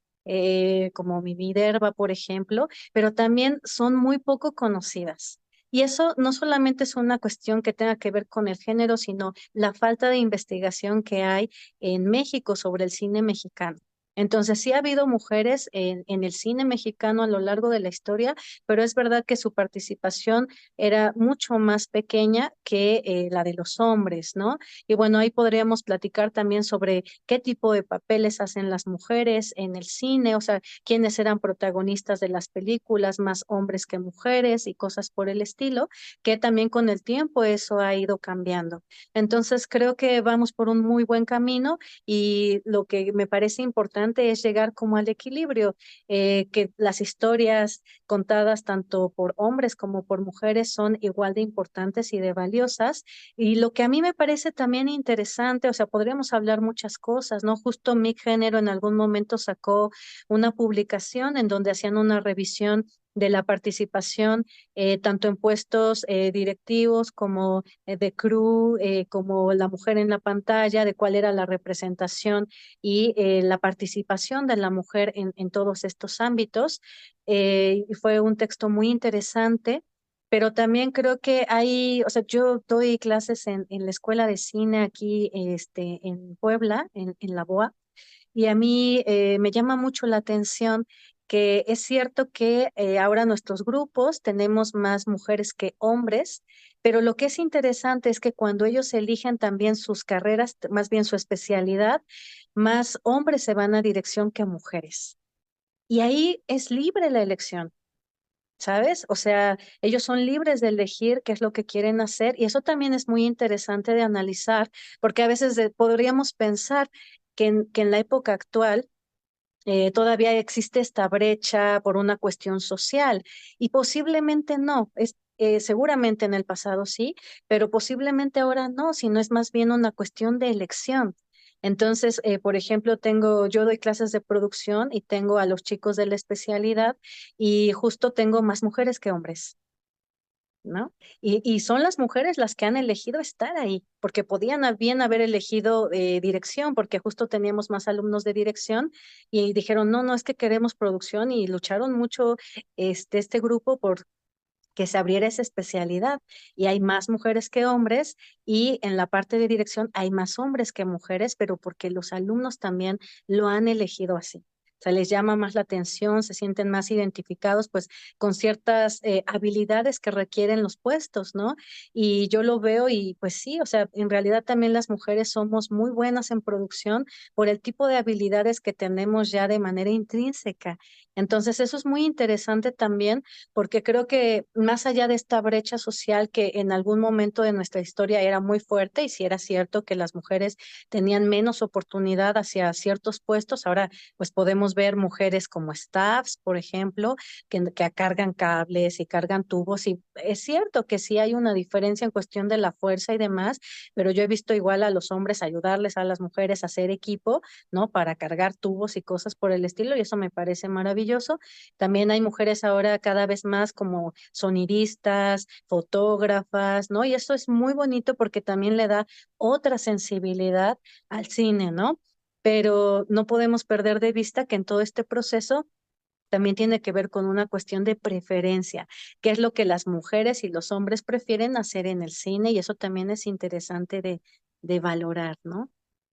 como Mimi Derba, por ejemplo, pero también son muy poco conocidas. Y eso no solamente es una cuestión que tenga que ver con el género, sino la falta de investigación que hay en México sobre el cine mexicano. Entonces, sí ha habido mujeres en el cine mexicano a lo largo de la historia, pero es verdad que su participación era mucho más pequeña que la de los hombres, ¿no? Y bueno, ahí podríamos platicar también sobre qué tipo de papeles hacen las mujeres en el cine, o sea, quiénes eran protagonistas de las películas, más hombres que mujeres y cosas por el estilo, que también con el tiempo eso ha ido cambiando. Entonces, creo que vamos por un muy buen camino y lo que me parece importante importante es llegar como al equilibrio, que las historias contadas tanto por hombres como por mujeres son igual de importantes y de valiosas. Y lo que a mí me parece también interesante, o sea, podríamos hablar muchas cosas, ¿no? Justo Mi Género en algún momento sacó una publicación en donde hacían una revisión de la participación tanto en puestos directivos como de crew, como la mujer en la pantalla, de cuál era la representación y la participación de la mujer en todos estos ámbitos. Y fue un texto muy interesante, pero también creo que hay, o sea, yo doy clases en la escuela de cine aquí en Puebla, en la BOA, y a mí me llama mucho la atención que es cierto que ahora nuestros grupos tenemos más mujeres que hombres, pero lo que es interesante es que cuando ellos eligen también sus carreras, más bien su especialidad, más hombres se van a dirección que mujeres. Y ahí es libre la elección. ¿Sabes? O sea, ellos son libres de elegir qué es lo que quieren hacer y eso también es muy interesante de analizar, porque a veces podríamos pensar que en la época actual todavía existe esta brecha por una cuestión social y posiblemente no. Seguramente en el pasado sí, pero posiblemente ahora no, sino es más bien una cuestión de elección. Entonces, por ejemplo, yo doy clases de producción y tengo a los chicos de la especialidad y justo tengo más mujeres que hombres. ¿No? Y son las mujeres las que han elegido estar ahí, porque podían bien haber elegido dirección, porque justo teníamos más alumnos de dirección y dijeron, no, no, es que queremos producción y lucharon mucho este grupo por que se abriera esa especialidad y hay más mujeres que hombres y en la parte de dirección hay más hombres que mujeres, pero porque los alumnos también lo han elegido así. O sea, les llama más la atención, se sienten más identificados, pues, con ciertas habilidades que requieren los puestos, ¿no? Y yo lo veo y, pues sí, o sea, en realidad también las mujeres somos muy buenas en producción por el tipo de habilidades que tenemos ya de manera intrínseca. Entonces, eso es muy interesante también porque creo que más allá de esta brecha social que en algún momento de nuestra historia era muy fuerte, y si era cierto que las mujeres tenían menos oportunidad hacia ciertos puestos, ahora pues podemos ver mujeres como staffs, por ejemplo, que cargan cables y cargan tubos, y es cierto que sí hay una diferencia en cuestión de la fuerza y demás, pero yo he visto igual a los hombres ayudarles a las mujeres a hacer equipo, ¿no? Para cargar tubos y cosas por el estilo, y eso me parece maravilloso. También hay mujeres ahora cada vez más como sonidistas, fotógrafas, ¿no? Y eso es muy bonito porque también le da otra sensibilidad al cine, ¿no? Pero no podemos perder de vista que en todo este proceso también tiene que ver con una cuestión de preferencia, qué es lo que las mujeres y los hombres prefieren hacer en el cine y eso también es interesante de valorar, ¿no?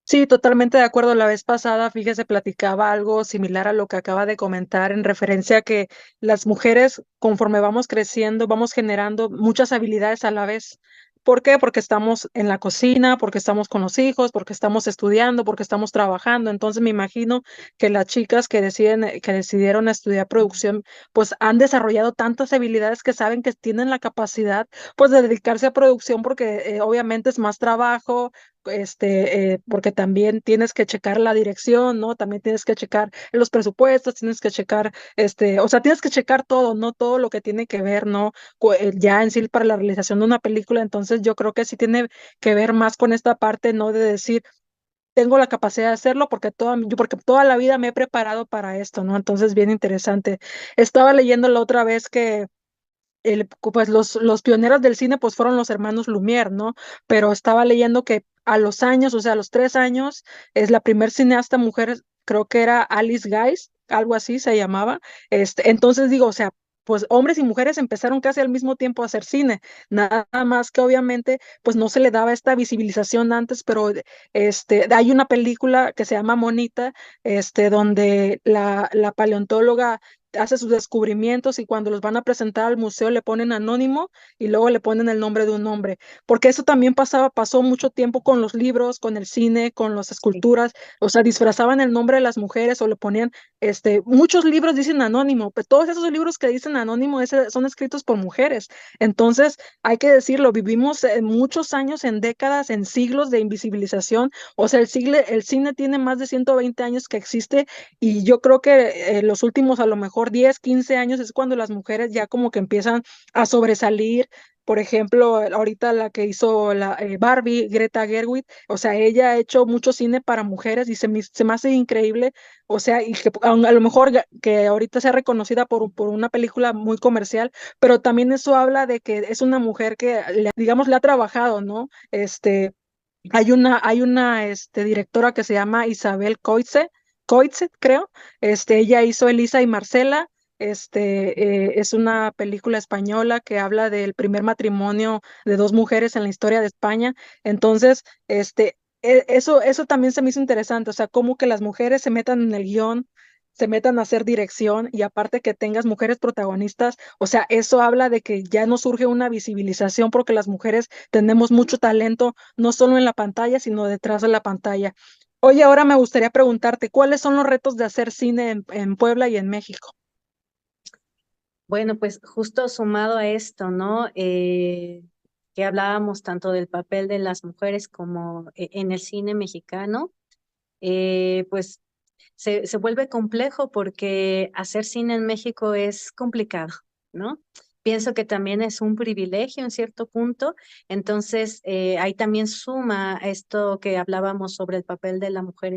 Sí, totalmente de acuerdo. La vez pasada, fíjese, platicaba algo similar a lo que acaba de comentar en referencia a que las mujeres, conforme vamos creciendo, vamos generando muchas habilidades a la vez. ¿Por qué? Porque estamos en la cocina, porque estamos con los hijos, porque estamos estudiando, porque estamos trabajando. Entonces me imagino que las chicas que decidieron estudiar producción, pues han desarrollado tantas habilidades que saben que tienen la capacidad, pues, de dedicarse a producción porque obviamente es más trabajo porque también tienes que checar la dirección, ¿no? También tienes que checar los presupuestos, tienes que checar, o sea, tienes que checar todo, ¿no? Todo lo que tiene que ver, ¿no? Ya en sí para la realización de una película, entonces yo creo que sí tiene que ver más con esta parte, ¿no? De decir, tengo la capacidad de hacerlo porque toda la vida me he preparado para esto, ¿no? Entonces, bien interesante. Estaba leyendo la otra vez que pues los pioneros del cine pues fueron los hermanos Lumière, ¿no? Pero estaba leyendo que a los años, o sea, a los 3 años, es la primer cineasta mujer, creo que era Alice Guys, algo así se llamaba. Entonces digo, o sea, pues hombres y mujeres empezaron casi al mismo tiempo a hacer cine, nada más que obviamente pues no se le daba esta visibilización antes, pero hay una película que se llama Monita, donde la paleontóloga hace sus descubrimientos y cuando los van a presentar al museo le ponen anónimo y luego le ponen el nombre de un hombre, porque eso también pasó mucho tiempo con los libros, con el cine, con las Sí. esculturas, o sea, disfrazaban el nombre de las mujeres o le ponían, muchos libros dicen anónimo, pero todos esos libros que dicen anónimo son escritos por mujeres. Entonces, hay que decirlo, vivimos muchos años, en décadas, en siglos de invisibilización. O sea, el cine tiene más de 120 años que existe y yo creo que los últimos a lo mejor 10 15 años es cuando las mujeres ya como que empiezan a sobresalir. Por ejemplo, ahorita la que hizo la Barbie, Greta Gerwig, o sea, ella ha hecho mucho cine para mujeres y se me hace increíble, o sea, y que a lo mejor que ahorita sea reconocida por una película muy comercial, pero también eso habla de que es una mujer que, digamos, le ha trabajado, ¿no? Hay una directora que se llama Isabel Coixet, creo. Ella hizo Elisa y Marcela. Es una película española que habla del primer matrimonio de dos mujeres en la historia de España. Entonces, eso también se me hizo interesante, o sea, cómo que las mujeres se metan en el guión, se metan a hacer dirección y aparte que tengas mujeres protagonistas, o sea, eso habla de que ya no surge una visibilización porque las mujeres tenemos mucho talento no solo en la pantalla, sino detrás de la pantalla. Oye, ahora me gustaría preguntarte, ¿cuáles son los retos de hacer cine en Puebla y en México? Bueno, pues justo sumado a esto, ¿no? Que hablábamos tanto del papel de las mujeres como en el cine mexicano, pues se vuelve complejo porque hacer cine en México es complicado, ¿no? Pienso que también es un privilegio en cierto punto, entonces ahí también suma esto que hablábamos sobre el papel de la mujer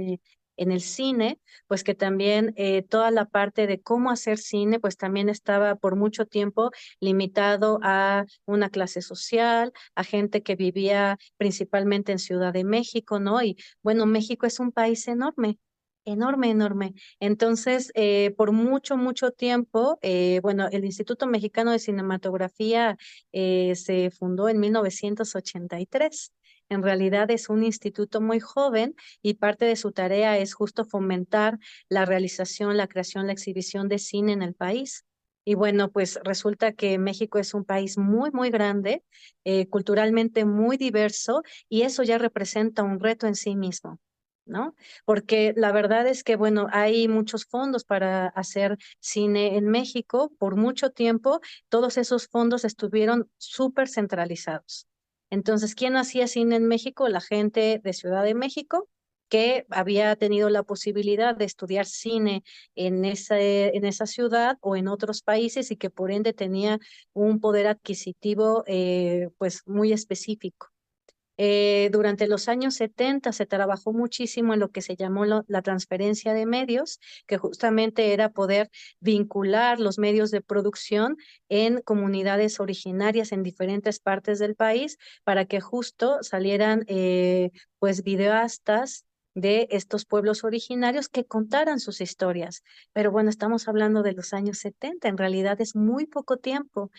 en el cine, pues que también toda la parte de cómo hacer cine, pues también estaba por mucho tiempo limitado a una clase social, a gente que vivía principalmente en Ciudad de México, ¿no? Y bueno, México es un país enorme. Enorme, enorme. Entonces, por mucho, mucho tiempo, bueno, el Instituto Mexicano de Cinematografía se fundó en 1983. En realidad es un instituto muy joven y parte de su tarea es justo fomentar la realización, la creación, la exhibición de cine en el país. Y bueno, pues resulta que México es un país muy, muy grande, culturalmente muy diverso, y eso ya representa un reto en sí mismo, ¿no? Porque la verdad es que, bueno, hay muchos fondos para hacer cine en México. Por mucho tiempo, todos esos fondos estuvieron súper centralizados. Entonces, ¿quién hacía cine en México? La gente de Ciudad de México, que había tenido la posibilidad de estudiar cine en esa ciudad o en otros países y que por ende tenía un poder adquisitivo pues muy específico. Durante los años 70 se trabajó muchísimo en lo que se llamó la transferencia de medios, que justamente era poder vincular los medios de producción en comunidades originarias en diferentes partes del país para que justo salieran pues videastas de estos pueblos originarios que contaran sus historias. Pero bueno, estamos hablando de los años 70, en realidad es muy poco tiempo.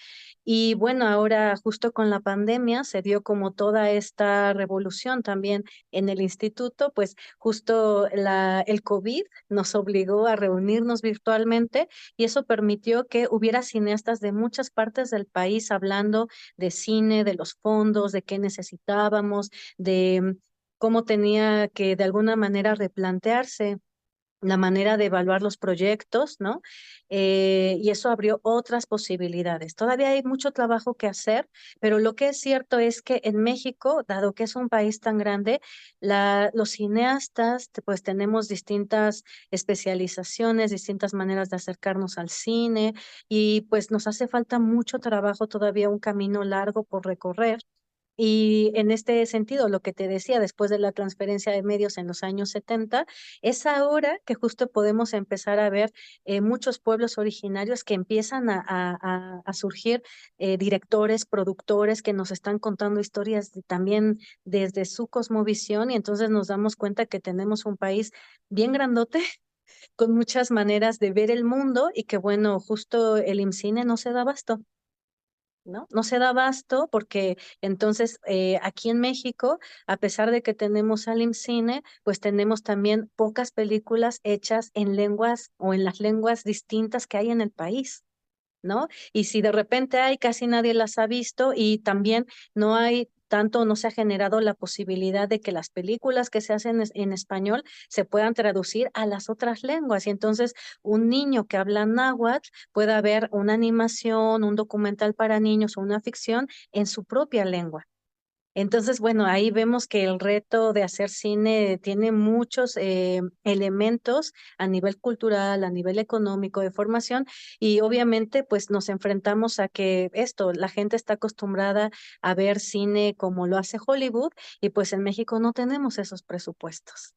Y bueno, ahora justo con la pandemia se dio como toda esta revolución también en el instituto, pues justo el COVID nos obligó a reunirnos virtualmente y eso permitió que hubiera cineastas de muchas partes del país hablando de cine, de los fondos, de qué necesitábamos, de cómo tenía que de alguna manera replantearse la manera de evaluar los proyectos, ¿no? Y eso abrió otras posibilidades. Todavía hay mucho trabajo que hacer, pero lo que es cierto es que en México, dado que es un país tan grande, los cineastas, pues tenemos distintas especializaciones, distintas maneras de acercarnos al cine y pues nos hace falta mucho trabajo, todavía un camino largo por recorrer. Y en este sentido, lo que te decía, después de la transferencia de medios en los años 70, es ahora que justo podemos empezar a ver muchos pueblos originarios que empiezan a surgir directores, productores que nos están contando historias también desde su cosmovisión y entonces nos damos cuenta que tenemos un país bien grandote con muchas maneras de ver el mundo y que bueno, justo el IMCINE no se da abasto. ¿no? No se da abasto porque entonces aquí en México, a pesar de que tenemos al IMCINE, pues tenemos también pocas películas hechas en lenguas o en las lenguas distintas que hay en el país. ¿No? Y si de repente hay, casi nadie las ha visto y también no hay tanto, no se ha generado la posibilidad de que las películas que se hacen en español se puedan traducir a las otras lenguas. Y entonces un niño que habla náhuatl pueda ver una animación, un documental para niños o una ficción en su propia lengua. Entonces, bueno, ahí vemos que el reto de hacer cine tiene muchos elementos a nivel cultural, a nivel económico, de formación, y obviamente pues nos enfrentamos a que esto, la gente está acostumbrada a ver cine como lo hace Hollywood, y pues en México no tenemos esos presupuestos.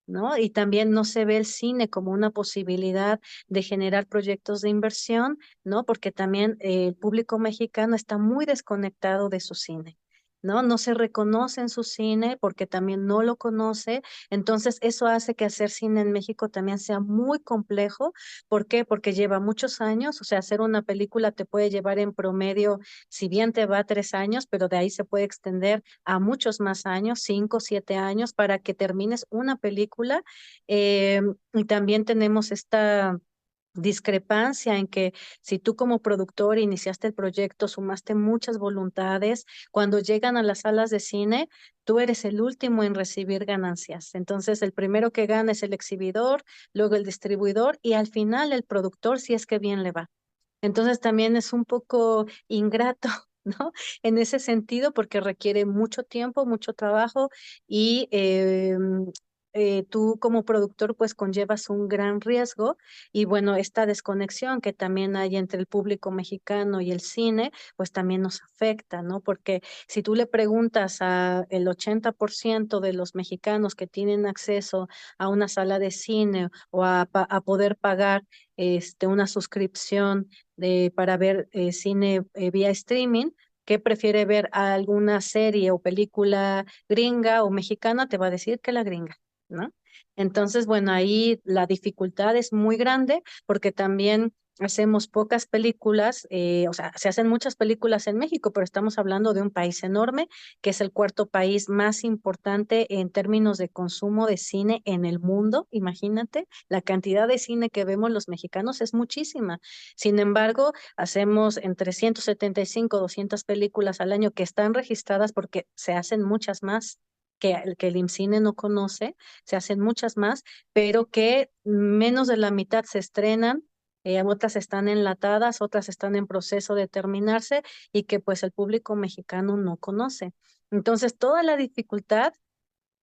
¿No? Y también no se ve el cine como una posibilidad de generar proyectos de inversión, ¿no? Porque también el público mexicano está muy desconectado de su cine. ¿No? No se reconoce en su cine porque también no lo conoce. Entonces, eso hace que hacer cine en México también sea muy complejo. ¿Por qué? Porque lleva muchos años. O sea, hacer una película te puede llevar en promedio, si bien te va 3 años, pero de ahí se puede extender a muchos más años, 5, 7 años, para que termines una película. Eh, y también tenemos esta discrepancia en que si tú como productor iniciaste el proyecto, sumaste muchas voluntades, cuando llegan a las salas de cine, tú eres el último en recibir ganancias. Entonces, el primero que gana es el exhibidor, luego el distribuidor y al final el productor, si es que bien le va. Entonces, también es un poco ingrato. ¿No? En ese sentido, porque requiere mucho tiempo, mucho trabajo y tú como productor pues conllevas un gran riesgo y bueno, esta desconexión que también hay entre el público mexicano y el cine, pues también nos afecta, ¿no? Porque si tú le preguntas a el 80% de los mexicanos que tienen acceso a una sala de cine o a poder pagar una suscripción para ver cine vía streaming, ¿qué prefiere ver alguna serie o película gringa o mexicana? Te va a decir que la gringa, ¿no? Entonces, bueno, ahí la dificultad es muy grande porque también hacemos pocas películas, o sea, se hacen muchas películas en México, pero estamos hablando de un país enorme, que es el cuarto país más importante en términos de consumo de cine en el mundo. Imagínate, la cantidad de cine que vemos los mexicanos es muchísima. Sin embargo, hacemos entre 175, 200 películas al año que están registradas porque se hacen muchas más que el IMCINE no conoce, se hacen muchas más, pero que menos de la mitad se estrenan, otras están enlatadas, otras están en proceso de terminarse y que pues el público mexicano no conoce. Entonces, toda la dificultad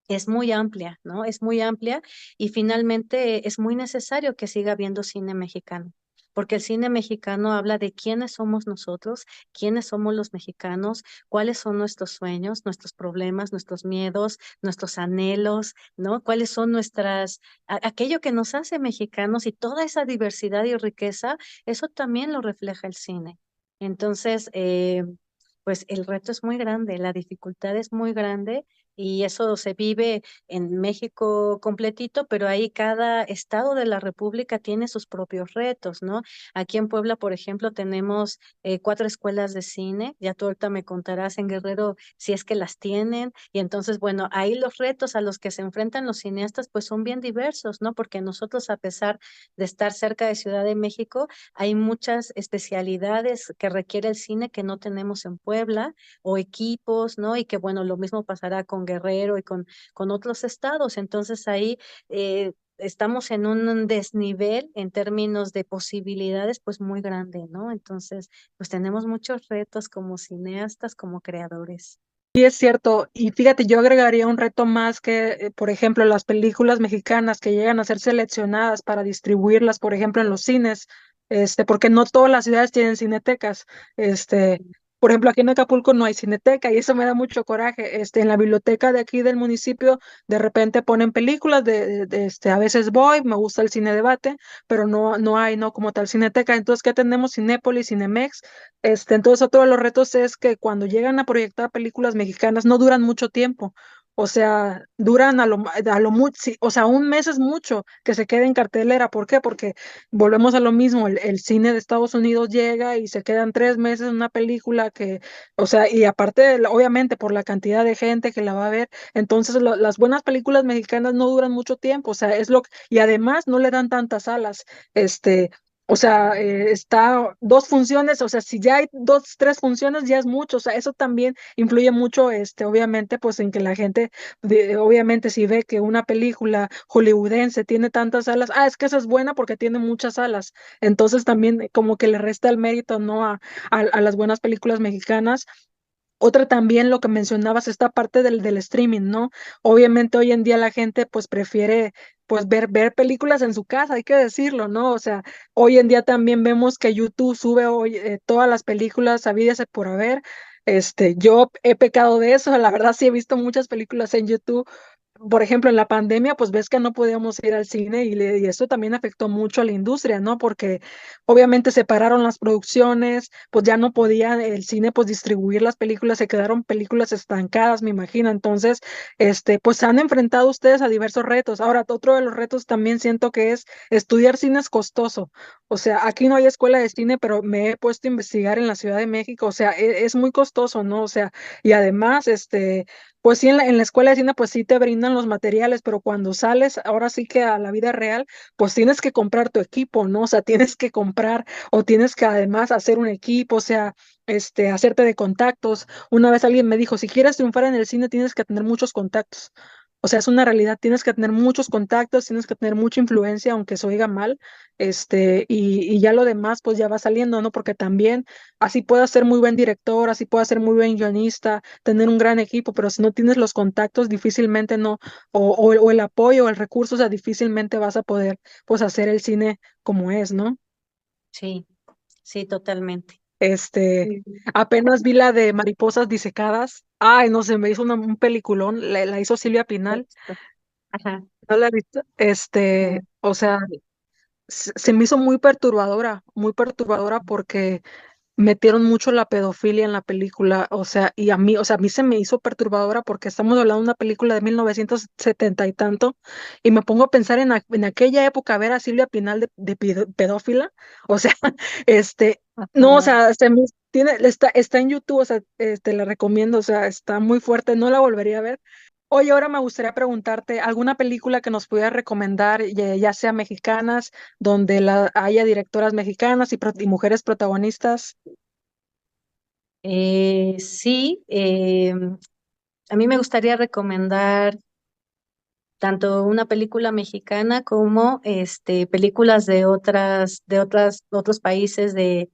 es muy amplia, ¿no? Es muy amplia y finalmente es muy necesario que siga habiendo cine mexicano, porque el cine mexicano habla de quiénes somos nosotros, quiénes somos los mexicanos, cuáles son nuestros sueños, nuestros problemas, nuestros miedos, nuestros anhelos, ¿no? Cuáles son aquello que nos hace mexicanos y toda esa diversidad y riqueza, eso también lo refleja el cine. Entonces, pues el reto es muy grande, la dificultad es muy grande y eso se vive en México completito, pero ahí cada estado de la República tiene sus propios retos, ¿no? Aquí en Puebla, por ejemplo, tenemos 4 escuelas de cine, ya tú ahorita me contarás en Guerrero si es que las tienen, y entonces, bueno, ahí los retos a los que se enfrentan los cineastas pues son bien diversos, ¿no? Porque nosotros, a pesar de estar cerca de Ciudad de México, hay muchas especialidades que requiere el cine que no tenemos en Puebla o equipos, ¿no? Y que bueno, lo mismo pasará con Guerrero y con otros estados. Entonces ahí estamos en un desnivel en términos de posibilidades, pues muy grande, ¿no? Entonces, pues tenemos muchos retos como cineastas, como creadores. Sí, es cierto. Y fíjate, yo agregaría un reto más que, por ejemplo, las películas mexicanas que llegan a ser seleccionadas para distribuirlas, por ejemplo, en los cines, porque no todas las ciudades tienen cinetecas. Este, por ejemplo, aquí en Acapulco no hay cineteca y eso me da mucho coraje. En la biblioteca de aquí del municipio, de repente ponen películas a veces voy, me gusta el cine debate, pero no hay, no como tal cineteca. Entonces, ¿qué tenemos? Cinépolis, Cinemex. Entonces otro de los retos es que cuando llegan a proyectar películas mexicanas no duran mucho tiempo, O sea, duran a lo mucho, o sea, un mes es mucho que se quede en cartelera. ¿Por qué? Porque volvemos a lo mismo, el cine de Estados Unidos llega y se quedan 3 meses en una película que, o sea, y aparte, obviamente, por la cantidad de gente que la va a ver, entonces las buenas películas mexicanas no duran mucho tiempo, o sea, y además no le dan tantas alas, este, o sea, está 2 funciones, o sea, si ya hay 2, 3 funciones, ya es mucho, o sea, eso también influye mucho, obviamente, pues en que la gente, obviamente, si ve que una película hollywoodense tiene tantas salas, es que esa es buena porque tiene muchas salas, entonces también como que le resta el mérito, ¿no? A las buenas películas mexicanas. Otra también lo que mencionabas, esta parte del streaming, ¿no? Obviamente hoy en día la gente pues prefiere pues ver películas en su casa, hay que decirlo, ¿no? O sea, hoy en día también vemos que YouTube sube hoy todas las películas habidas y por haber. Yo he pecado de eso, la verdad sí he visto muchas películas en YouTube. Por ejemplo, en la pandemia, pues ves que no podíamos ir al cine y eso también afectó mucho a la industria, ¿no? Porque obviamente separaron las producciones, pues ya no podía el cine pues distribuir las películas, se quedaron películas estancadas, me imagino. Entonces, pues se han enfrentado ustedes a diversos retos. Ahora, otro de los retos también siento que es estudiar cine es costoso. O sea, aquí no hay escuela de cine, pero me he puesto a investigar en la Ciudad de México. O sea, es muy costoso, ¿no? O sea, y además, pues sí, en la escuela de cine, pues sí te brindan los materiales, pero cuando sales, ahora sí que a la vida real, pues tienes que comprar tu equipo, ¿no? O sea, tienes que comprar o tienes que además hacer un equipo, o sea, hacerte de contactos. Una vez alguien me dijo, si quieres triunfar en el cine, tienes que tener muchos contactos. O sea, es una realidad, tienes que tener muchos contactos, tienes que tener mucha influencia, aunque se oiga mal, y ya lo demás, pues ya va saliendo, ¿no? Porque también así puedas ser muy buen director, así puedas ser muy buen guionista, tener un gran equipo, pero si no tienes los contactos, difícilmente no, o el apoyo o el recurso, o sea, difícilmente vas a poder, pues, hacer el cine como es, ¿no? Sí, sí, totalmente. Este, Sí. apenas vi la de Mariposas Disecadas. Ay, no sé, me hizo un peliculón, la hizo Silvia Pinal. Ajá. ¿No la has visto? No. O sea, se me hizo muy perturbadora porque metieron mucho la pedofilia en la película, o sea, y o sea, a mí se me hizo perturbadora porque estamos hablando de una película de 1970 y tanto, y me pongo a pensar en aquella época ver a Silvia Pinal de pedófila, o sea, este, no, o Ajá. sea, está en YouTube, o sea, te la recomiendo, o sea, está muy fuerte, no la volvería a ver. Oye, ahora me gustaría preguntarte, ¿alguna película que nos pudieras recomendar, ya sea mexicanas, donde haya directoras mexicanas y mujeres protagonistas? Sí, a mí me gustaría recomendar tanto una película mexicana como películas otros países de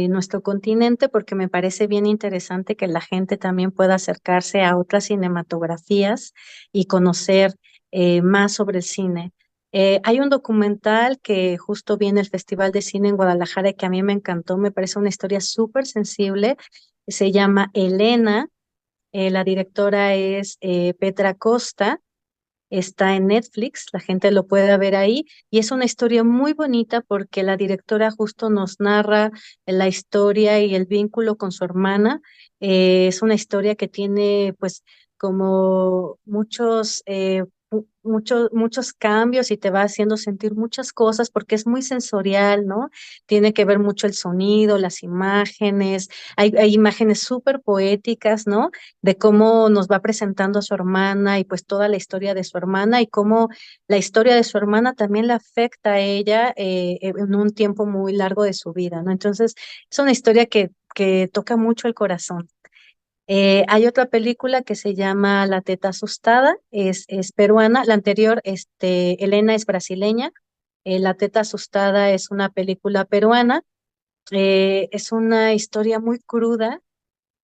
nuestro continente, porque me parece bien interesante que la gente también pueda acercarse a otras cinematografías y conocer más sobre el cine. Hay un documental que justo viene el Festival de Cine en Guadalajara y que a mí me encantó, me parece una historia súper sensible. Se llama Elena, la directora es Petra Costa. Está en Netflix, la gente lo puede ver ahí y es una historia muy bonita porque la directora justo nos narra la historia y el vínculo con su hermana. Es una historia que tiene pues como muchos cambios y te va haciendo sentir muchas cosas porque es muy sensorial, ¿no? Tiene que ver mucho el sonido, las imágenes, hay imágenes súper poéticas, ¿no? De cómo nos va presentando a su hermana y pues toda la historia de su hermana y cómo la historia de su hermana también le afecta a ella en un tiempo muy largo de su vida, ¿no? Entonces, es una historia que toca mucho el corazón. Hay otra película que se llama La teta asustada, es peruana, la anterior, Elena es brasileña, La teta asustada es una película peruana, es una historia muy cruda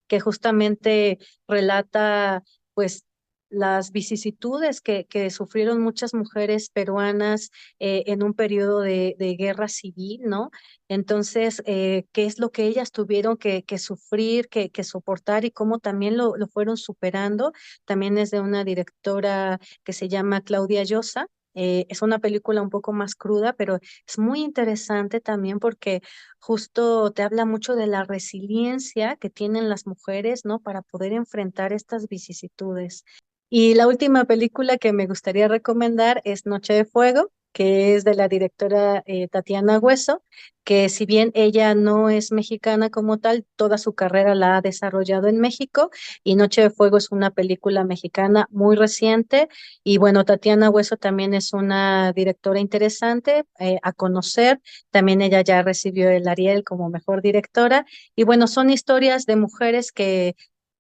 que justamente relata pues las vicisitudes que sufrieron muchas mujeres peruanas en un periodo de guerra civil, ¿no? Entonces, qué es lo que ellas tuvieron que sufrir, que soportar y cómo también lo fueron superando. También es de una directora que se llama Claudia Llosa. Es una película un poco más cruda, pero es muy interesante también porque justo te habla mucho de la resiliencia que tienen las mujeres, ¿no? Para poder enfrentar estas vicisitudes. Y la última película que me gustaría recomendar es Noche de Fuego, que es de la directora Tatiana Hueso, que si bien ella no es mexicana como tal, toda su carrera la ha desarrollado en México y Noche de Fuego es una película mexicana muy reciente y bueno, Tatiana Hueso también es una directora interesante a conocer, también ella ya recibió el Ariel como mejor directora y bueno, son historias de mujeres que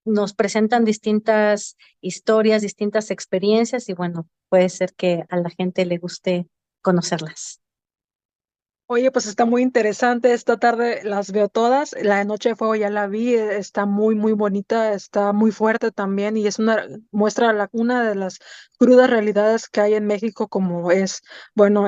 nos presentan distintas historias, distintas experiencias y bueno, puede ser que a la gente le guste conocerlas. Oye, pues está muy interesante. Esta tarde las veo todas. La de Noche de Fuego ya la vi, está muy, muy bonita, está muy fuerte también y es una muestra una de las crudas realidades que hay en México, como es, bueno,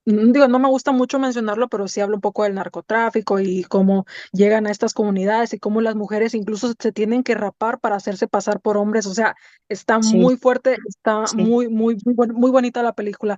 digo, no me gusta mucho mencionarlo, pero sí hablo un poco del narcotráfico y cómo llegan a estas comunidades y cómo las mujeres incluso se tienen que rapar para hacerse pasar por hombres. O sea, está Sí, muy fuerte, está sí. muy, muy, muy bonita la película.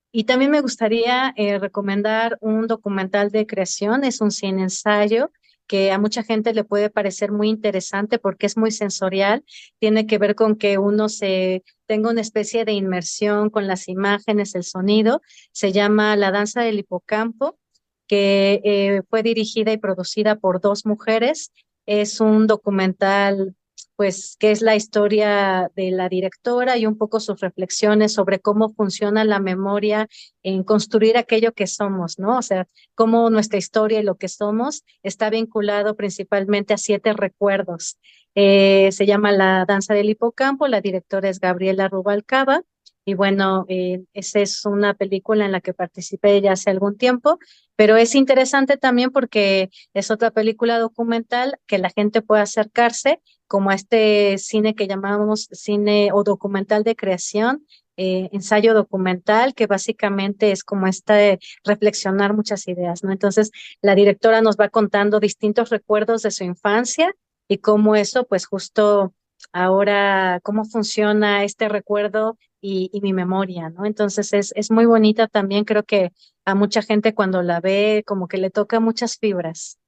Y también me gustaría recomendar un documental de creación, es un cine ensayo que a mucha gente le puede parecer muy interesante porque es muy sensorial, tiene que ver con que uno se tenga una especie de inmersión con las imágenes, el sonido, se llama La danza del hipocampo, que fue dirigida y producida por dos mujeres, es un documental pues que es la historia de la directora y un poco sus reflexiones sobre cómo funciona la memoria en construir aquello que somos, ¿no? O sea, cómo nuestra historia y lo que somos está vinculado principalmente a 7 recuerdos. Se llama La danza del hipocampo, la directora es Gabriela Rubalcaba. Y bueno, esa es una película en la que participé ya hace algún tiempo, pero es interesante también porque es otra película documental que la gente puede acercarse como a este cine que llamamos cine o documental de creación, ensayo documental, que básicamente es como este reflexionar muchas ideas, ¿no? Entonces, la directora nos va contando distintos recuerdos de su infancia y cómo eso, pues justo ahora, cómo funciona este recuerdo y mi memoria, ¿no? Entonces, es muy bonita también, creo que a mucha gente cuando la ve, como que le toca muchas fibras.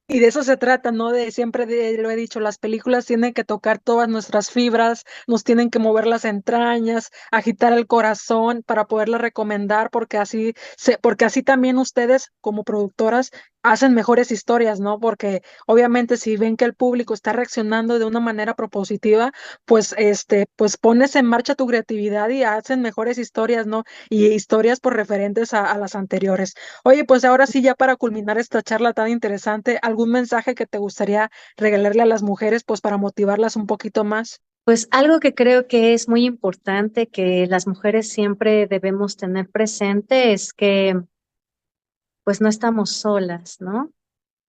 Y de eso se trata, ¿no? De siempre lo he dicho, las películas tienen que tocar todas nuestras fibras, nos tienen que mover las entrañas, agitar el corazón para poderlas recomendar, porque así también ustedes como productoras hacen mejores historias, ¿no? Porque obviamente si ven que el público está reaccionando de una manera propositiva, pues pues pones en marcha tu creatividad y hacen mejores historias, ¿no? Y historias por referentes a las anteriores. Oye, pues ahora sí, ya para culminar esta charla tan interesante, ¿algún mensaje que te gustaría regalarle a las mujeres, pues para motivarlas un poquito más? Pues algo que creo que es muy importante que las mujeres siempre debemos tener presente es que pues no estamos solas, ¿no?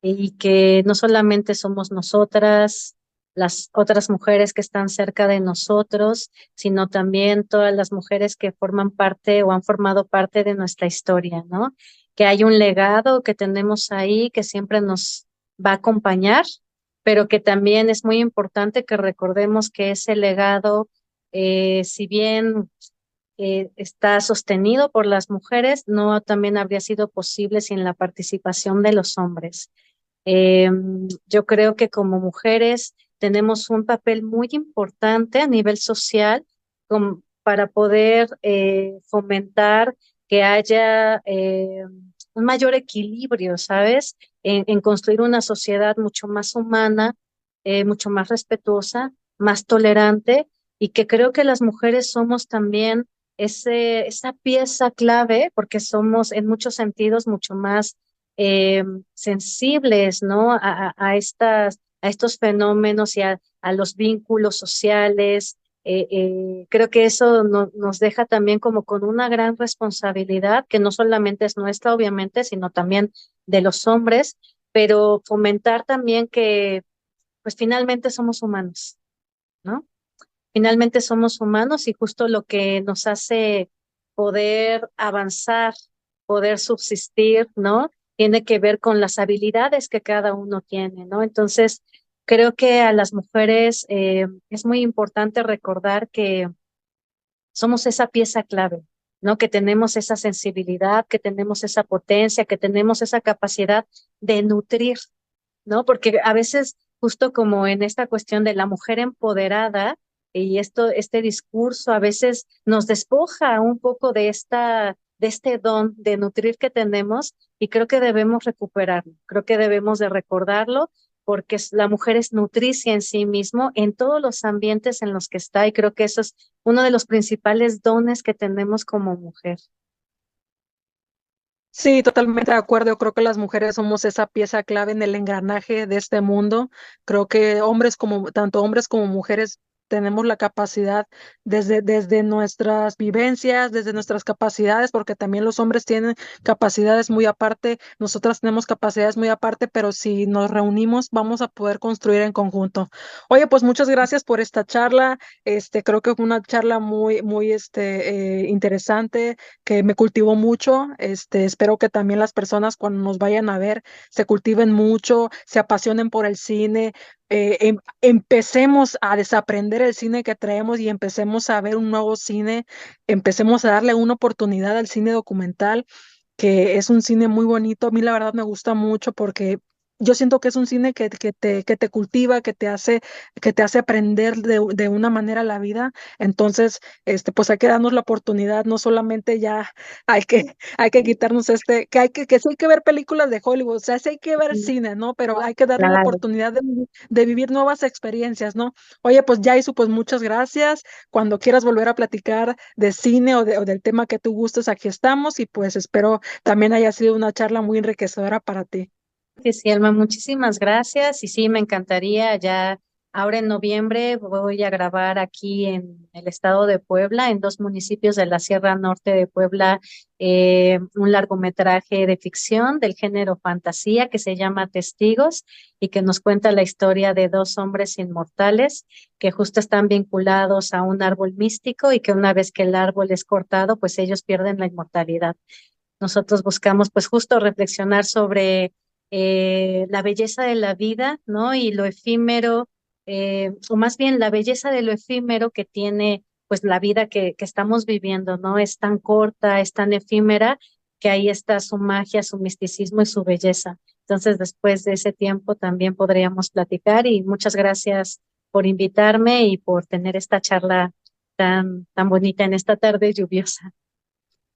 Y que no solamente somos nosotras, las otras mujeres que están cerca de nosotros, sino también todas las mujeres que forman parte o han formado parte de nuestra historia, ¿no? Que hay un legado que tenemos ahí que siempre nos va a acompañar, pero que también es muy importante que recordemos que ese legado, si bien está sostenido por las mujeres, no también habría sido posible sin la participación de los hombres. Yo creo que como mujeres tenemos un papel muy importante a nivel social para poder fomentar que haya un mayor equilibrio, ¿sabes? En construir una sociedad mucho más humana, mucho más respetuosa, más tolerante y que creo que las mujeres somos también esa pieza clave porque somos en muchos sentidos mucho más eh, sensibles, ¿no? A estos fenómenos y a los vínculos sociales. Creo que eso nos deja también como con una gran responsabilidad, que no solamente es nuestra, obviamente, sino también de los hombres, pero fomentar también que, pues finalmente somos humanos, ¿no? Finalmente somos humanos y justo lo que nos hace poder avanzar, poder subsistir, ¿no? Tiene que ver con las habilidades que cada uno tiene, ¿no? Entonces, creo que a las mujeres es muy importante recordar que somos esa pieza clave, ¿no? Que tenemos esa sensibilidad, que tenemos esa potencia, que tenemos esa capacidad de nutrir, ¿no? Porque a veces, justo como en esta cuestión de la mujer empoderada, y este discurso a veces nos despoja un poco de este don de nutrir que tenemos y creo que debemos recuperarlo, creo que debemos de recordarlo porque la mujer es nutricia en sí mismo en todos los ambientes en los que está y creo que eso es uno de los principales dones que tenemos como mujer. Sí, totalmente de acuerdo. Creo que las mujeres somos esa pieza clave en el engranaje de este mundo. Creo que tanto hombres como mujeres tenemos la capacidad desde nuestras vivencias, desde nuestras capacidades, porque también los hombres tienen capacidades muy aparte, nosotras tenemos capacidades muy aparte, pero si nos reunimos vamos a poder construir en conjunto. Oye, pues muchas gracias por esta charla. Creo que fue una charla muy, interesante que me cultivó mucho. Espero que también las personas cuando nos vayan a ver se cultiven mucho, se apasionen por el cine, empecemos a desaprender el cine que traemos y empecemos a ver un nuevo cine, empecemos a darle una oportunidad al cine documental, que es un cine muy bonito. A mí la verdad me gusta mucho porque yo siento que es un cine que te cultiva, que te hace aprender de una manera la vida. Entonces, pues hay que darnos la oportunidad, no solamente ya hay que quitarnos que sí hay que ver películas de Hollywood, o sea, sí hay que ver Sí, cine, ¿no? Pero hay que darle la claro. oportunidad de vivir nuevas experiencias, ¿no? Oye, pues Yaisu, pues muchas gracias. Cuando quieras volver a platicar de cine o del tema que tú gustes, aquí estamos y pues espero también haya sido una charla muy enriquecedora para ti. Que sí, Alma, muchísimas gracias. Y sí, me encantaría ya, ahora en noviembre voy a grabar aquí en el estado de Puebla, en dos municipios de la Sierra Norte de Puebla, un largometraje de ficción del género fantasía que se llama Testigos y que nos cuenta la historia de dos hombres inmortales que justo están vinculados a un árbol místico y que una vez que el árbol es cortado, pues ellos pierden la inmortalidad. Nosotros buscamos pues justo reflexionar sobre la belleza de la vida, ¿no? Y lo efímero, o más bien la belleza de lo efímero que tiene pues la vida que estamos viviendo, ¿no? Es tan corta, es tan efímera, que ahí está su magia, su misticismo y su belleza. Entonces, después de ese tiempo también podríamos platicar y muchas gracias por invitarme y por tener esta charla tan bonita en esta tarde lluviosa.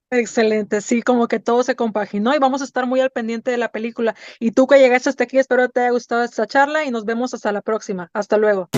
Excelente, sí, como que todo se compaginó y vamos a estar muy al pendiente de la película. Y tú que llegaste hasta aquí, espero te haya gustado esta charla y nos vemos hasta la próxima. Hasta luego.